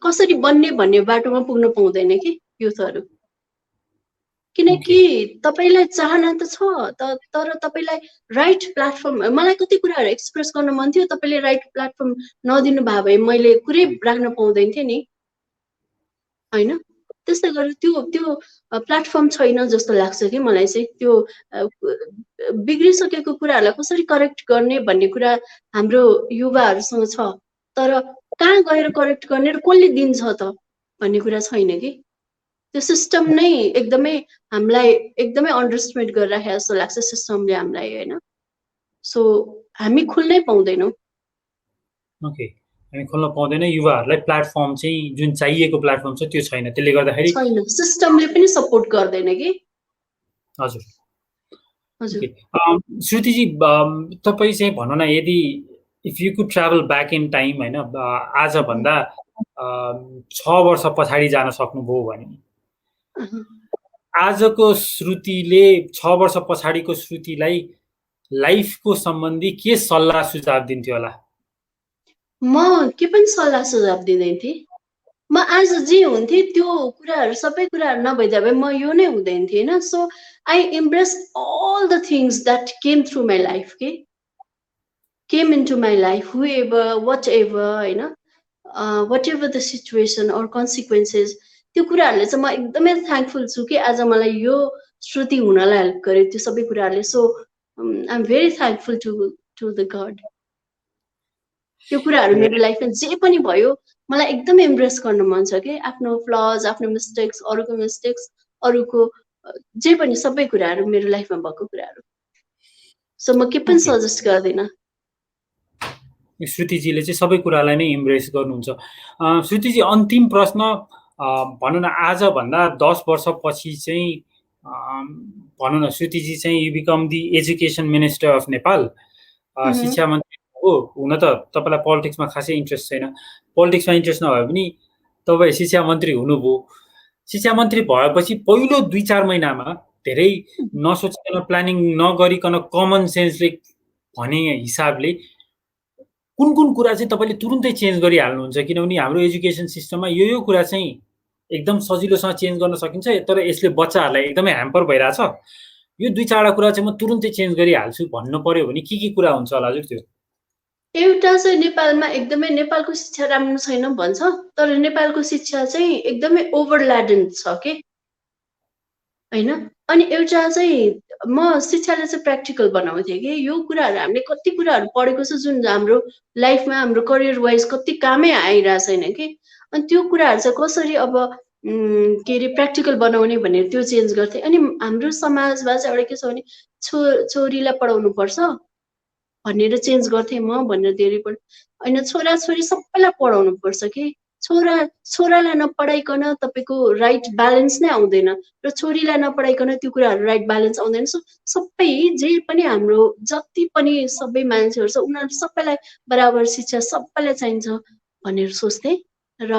कसरी बन्ने भन्ने बाटोमा पुग्न पाउँदैन कि युथहरू, किनकि तपाईँलाई चाहना त छ तर तपाईँलाई राइट प्लेटफर्म, मलाई कति कुराहरू एक्सप्रेस गर्न मन थियो, तपाईँले राइट प्लेटफर्म नदिनु भयो भए मैले कुरै राख्न पाउँदैन थिएँ नि होइन। त्यस्तै गरेर त्यो प्लेटफर्म छैन जस्तो लाग्छ कि मलाई चाहिँ। त्यो बिग्रिसकेको कुराहरूलाई कसरी करेक्ट गर्ने भन्ने कुरा हाम्रो युवाहरूसँग छ, तर कहाँ गएर करेक्ट गर्ने र कसले दिन्छ त भन्ने कुरा छैन कि। त्यो सिस्टम नै एकदमै हामीलाई एकदमै अन्डरस्टिमेट गरिराखेको जस्तो लाग्छ सिस्टमले हामीलाई होइन। सो हामी खुल्नै पाउँदैनौँ। ओके, हामी खोल्न पाउँदैन, युवाहरूलाई प्लेटफर्म चाहिँ जुन चाहिएको प्लेटफर्म छ त्यो छैन, त्यसले गर्दाखेरि छैन, सिस्टमले पनि सपोर्ट गर्दैन कि। हजुर श्रुतिजी, तपाईँ चाहिँ भनौँ न, यदि if you could travel back in time होइन, आजभन्दा 6 वर्ष पछाडि जान सक्नुभयो भने आजको श्रुतिले 6 वर्ष पछाडिको श्रुतिलाई लाइफको सम्बन्धी के सल्लाह सुझाव दिन्थ्यो होला? म के पनि सल्लाह सुझाव दिँदैन थिएँ। म आज जे हुन्थेँ त्यो कुराहरू सबै कुराहरू नभइदिए भए म यो नै हुँदैन थिएँ होइन। So I embrace all the things that came through my life, came into my life, whoever, whatever, होइन, whatever the situation or consequences, त्यो कुराहरूले चाहिँ म एकदमै थ्याङ्कफुल छु कि आज मलाई यो श्रुति हुनलाई हेल्प गर्यो त्यो सबै कुराहरूले। So I am very thankful to the god. त्यो कुराहरू मेरो लाइफमा जे पनि भयो मलाई एकदमै एम्ब्रेस गर्न मन छ कि, आफ्नो फ्लज, आफ्नो मिस्टेक्स, अरूको जे पनि सबै कुराहरू मेरो लाइफमा भएको कुराहरू। सो म के पनि सजेस्ट गर्दिनँ। श्रुतिजीले चाहिँ सबै कुरालाई नै एम्ब्रेस गर्नुहुन्छ। श्रुतिजी, अन्तिम प्रश्न, भनौँ न आजभन्दा 10 वर्षपछि चाहिँ भनौँ न श्रुतिजी चाहिँ you become the education minister of Nepal, शिक्षा मन्त्री हो। हुन त तपाईँलाई पोलिटिक्समा खासै इन्ट्रेस्ट छैन, पोलिटिक्समा इन्ट्रेस्ट नभए पनि तपाईँ शिक्षा मन्त्री हुनुभयो। शिक्षा मन्त्री भएपछि पहिलो 2-4 महिनामा धेरै नसोचिकन प्लानिङ नगरिकन कमन सेन्सले भने हिसाबले कुन कुरा चाहिँ तपाईँले तुरुन्तै चेन्ज गरिहाल्नुहुन्छ, किनभने हाम्रो एजुकेसन सिस्टममा यो कुरा चाहिँ एकदम सजिलोसँग चेन्ज गर्न सकिन्छ, तर यसले बच्चाहरूलाई एकदमै ह्याम्पर भइरहेछ, यो 2-4 कुरा चाहिँ म तुरुन्तै चेन्ज गरिहाल्छु भन्नु पर्यो भने के कुरा हुन्छ होला हजुर? त्यो एउटा चाहिँ नेपालमा एकदमै नेपालको शिक्षा राम्रो छैन भन्छ, तर नेपालको शिक्षा चाहिँ एकदमै ओभरल्याडन छ के हैन। अनि एउटा चाहिँ म शिक्षालाई चाहिँ प्र्याक्टिकल बनाउँथेँ कि यो कुराहरू हामीले कति कुराहरू पढेको छ जुन हाम्रो लाइफमा हाम्रो करियर वाइज कति कामै आइरहेको छैन कि, अनि त्यो कुराहरू चाहिँ कसरी अब के अरे प्र्याक्टिकल बनाउने भनेर त्यो चेन्ज गर्थेँ। अनि हाम्रो समाजमा चाहिँ एउटा के छ भने छोरीलाई पढाउनु पर्छ भनेर चेन्ज गर्थेँ म भनेर धेरैपल्ट, होइन छोराछोरी सबैलाई पढाउनु पर्छ कि छोरालाई नपढाइकन तपाईँको राइट ब्यालेन्स नै आउँदैन र छोरीलाई नपढाइकन त्यो कुराहरू राइट ब्यालेन्स आउँदैन। सबै जे पनि हाम्रो जति पनि सबै मान्छेहरू छ उनीहरू सबैलाई बराबर शिक्षा सबैलाई चाहिन्छ भनेर सोच्थेँ र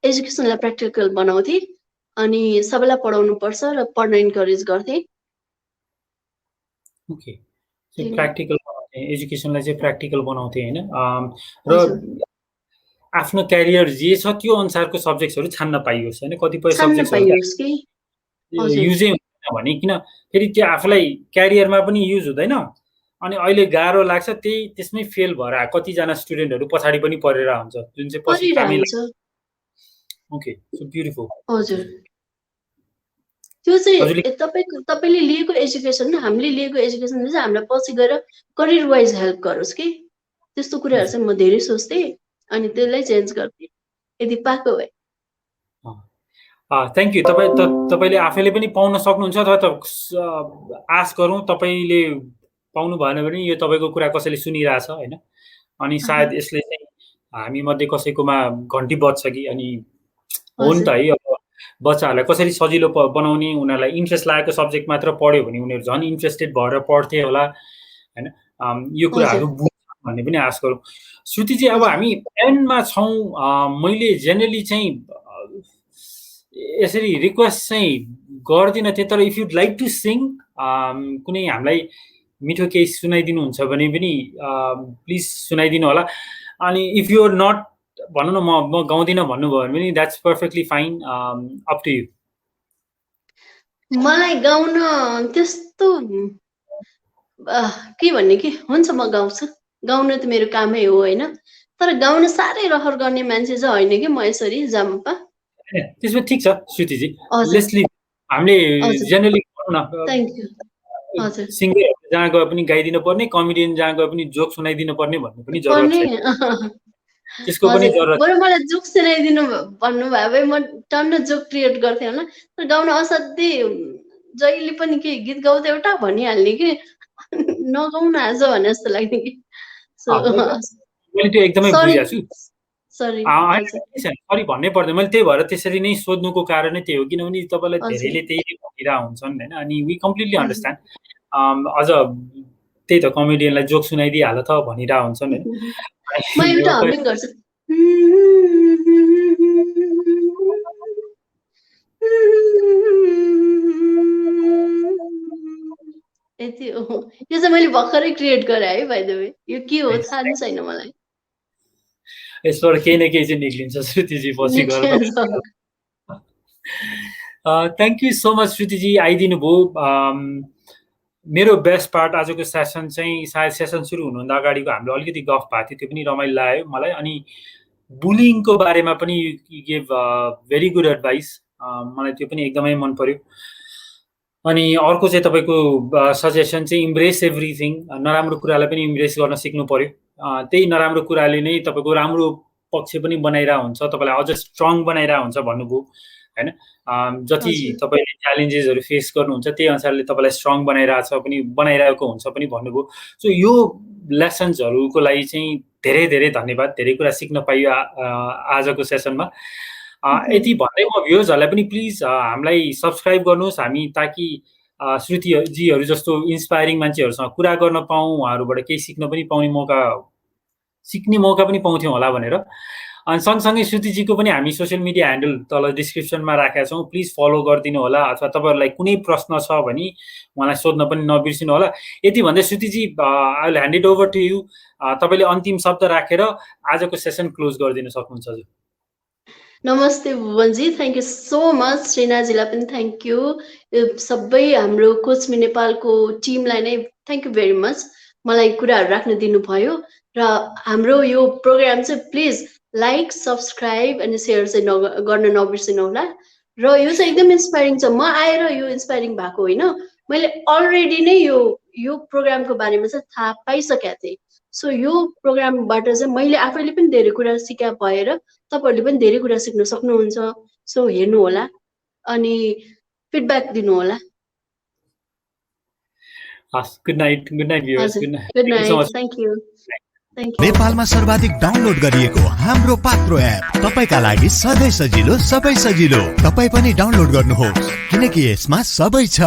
एजुकेसनलाई प्र्याक्टिकल बनाउँथेँ अनि सबैलाई पढाउनु पर्छ र पढ्न इन्करेज गर्थेँ। ओके, प्र्याक्टिकल बनाउँथे, एजुकेसनलाई चाहिँ प्र्याक्टिकल बनाउँथे होइन, र आफ्नो क्यारियर जे छ त्यो अनुसारको सब्जेक्ट्सहरू छान्न पाइयोस् होइन। कतिपय सब्जेक्ट्सहरू युजै हुँदैन भने किन फेरि त्यो आफूलाई क्यारियरमा पनि युज हुँदैन अनि अहिले गाह्रो लाग्छ, त्यसमै फेल भएर कतिजना स्टुडेन्टहरू पछाडि पनि परेर हुन्छ जुन चाहिँ पछि कामै लाग्छ। Okay, so beautiful. हजुर, त्यो चाहिँ तपाईँले लिएको एजुकेसन र हामीले लिएको एजुकेसनले चाहिँ हामीलाई पछि गएर करियर वाइज हेल्प गरोस् कि, त्यस्तो कुराहरू चाहिँ म धेरै सोच्थेँ अनि त्यसलाई चेन्ज गर्थेँ यदि पाएको भए। Thank you. तपाईँले आफैले पनि पाउन सक्नुहुन्छ अथवा त आश गरौँ तपाईँले पाउनु भएन भने यो तपाईँको कुरा कसैले सुनिरहेछ होइन, अनि सायद यसले चाहिँ हामी मध्ये कसैकोमा घन्टी बज्छ कि, अनि हो नि त है। अब बच्चाहरूलाई कसरी सजिलो बनाउने, उनीहरूलाई इन्ट्रेस्ट लागेको सब्जेक्ट मात्र पढ्यो भने उनीहरू झन् इन्ट्रेस्टेड भएर पढ्थे होला होइन, यो कुराहरू बुझ्छ भन्ने पनि आश गरौँ। श्रुतिजी, अब हामी एन्डमा छौँ, मैले जेनरली चाहिँ यसरी रिक्वेस्ट चाहिँ गर्दिनँ थिएँ, तर if you'd like to sing कुनै हामीलाई मिठो केही सुनाइदिनुहुन्छ भने पनि प्लिज सुनाइदिनु होला। अनि इफ यु आर नट भनौँ न म गाउँदिनँ भन्नुभयो भने पनि that's perfectly fine, up to you. मलाई गाउन त्यस्तो के भन्ने कि हुन्छ म गाउँछु, गाउन त मेरो कामै हो होइन, तर गाउन साह्रै रहर गर्ने मान्छे चाहिँ होइन कि म यसरी जामपा। त्यसमा ठिक छ श्रुतिजी, लेट्स लिभ। हामीले जेनरली सिङ्गर जहाँ गए पनि गाइदिनु पर्ने, कमेडियन जहाँ गए पनि जोक सुनाइदिनु पर्ने भन्ने पनि जरुरत छैन, त्यसको पनि जरुरत। बरु मलाई जोक सुनाइदिनु भन्नुभयो भए म टन्न जोक क्रिएट गर्थेँ होला, तर गाउन असाध्यै जहिले पनि के गीत गाउँदै एउटा भनिहाल्ने कि नगाउन आज भने जस्तो लाग्ने कि। मैले त्यो एकदमै बुझेको छु, सरी भन्नै पर्दैन। मैले त्यही भएर त्यसरी नै सोध्नुको कारण नै त्यही हो, किनभने तपाईँलाई धेरैले त्यही भनिरहेको हुन्छन् होइन, अनि वी कम्प्लिटली अन्डरस्ट्यान्ड। अझ त्यही त कमेडियनलाई जोक सुनाइदिइहाल त भनिरहेको हुन्छन् होइन। म एउटा हमिङ गर्छु, यति हो। यो चाहिँ मैले भर्खरै क्रिएट गरेँ है, बाइ द वे यो के हो थाहा नै छैन मलाई। यसबाट केही न केही चाहिँ निक्लिन्छ श्रुतिजी पछि गएर। थ्याङ्क यू सो मच श्रुतिजी, आइदिनु भयो। मेरो बेस्ट पार्ट आजको सेसन चाहिँ सायद सेसन सुरु हुनुभन्दा अगाडिको हाम्रो अलिकति गफ भएको थियो, त्यो पनि रमाइलो लाग्यो मलाई। अनि बुलिङको बारेमा पनि you give very good advice, मलाई त्यो पनि एकदमै मन पर्यो। अनि अर्को चाहिँ तपाईँको सजेसन चाहिँ इम्ब्रेस एभ्रिथिङ, नराम्रो कुरालाई पनि इम्ब्रेस गर्न सिक्नु पर्यो, त्यही नराम्रो कुराले नै तपाईँको राम्रो पक्ष पनि बनाइरहेको हुन्छ, तपाईँलाई अझ स्ट्रङ बनाइरहेको हुन्छ भन्नुभयो होइन। जति तपाईँले च्यालेन्जेसहरू फेस गर्नुहुन्छ त्यही अनुसारले तपाईँलाई स्ट्रङ बनाइरहेको हुन्छ पनि भन्नुभयो। सो यो लेसन्सहरूको लागि चाहिँ धेरै धेरै धन्यवाद, धेरै कुरा सिक्न पाइयो आजको सेसनमा। यति भन्दै म भ्युअर्सहरूलाई पनि प्लिज हामीलाई सब्सक्राइब गर्नुहोस्, हामी ताकि श्रुतिजीहरू जस्तो इन्सपायरिङ मान्छेहरूसँग कुरा गर्न पाऊँ, उहाँहरूबाट केही सिक्ने मौका पनि पाउँथ्यौँ होला भनेर। अनि सँगसँगै श्रुतिजीको पनि हामी सोसियल मिडिया ह्यान्डल तल डिस्क्रिप्सनमा राखेका छौँ, प्लिज फलो गरिदिनु होला, अथवा तपाईँहरूलाई कुनै प्रश्न छ भने उहाँलाई सोध्न पनि नबिर्सिनु होला। यति भन्दै श्रुतिजी, I will hand it over to you. तपाईँले अन्तिम शब्द राखेर आजको सेसन क्लोज गरिदिन सक्नुहुन्छ हजुर। नमस्ते Bhuvanji, thank you so much. श्रीनाजीलाई पनि थ्याङ्क यू, सबै हाम्रो कोचमी नेपालको टिमलाई नै थ्याङ्क यू भेरी मच, मलाई कुराहरू राख्न दिनुभयो। र हाम्रो यो प्रोग्राम चाहिँ प्लिज लाइक, सब्सक्राइब अनि सेयर चाहिँ गर्न नबिर्सिनु होला। र यो चाहिँ एकदम इन्सपाइरिङ छ। म आएर यो इन्सपाइरिङ भएको होइन, मैले अलरेडी नै यो प्रोग्रामको बारेमा चाहिँ थाहा पाइसकेको थिएँ। सो यो प्रोग्रामबाट चाहिँ मैले आफैले पनि धेरै कुरा सिका भएर तपाईँहरूले पनि धेरै कुरा सिक्न सक्नुहुन्छ। सो हेर्नु होला अनि फिडब्याक दिनु होला। हस्, good night viewers, good night, thank you. नेपालमा सर्वाधिक डाउनलोड गरिएको हाम्रो पात्रो एप तपाईका लागि सधैँ सजिलो, सबै सजिलो। तपाई पनि डाउनलोड गर्नुहोस् किनकि यसमा सबै छ।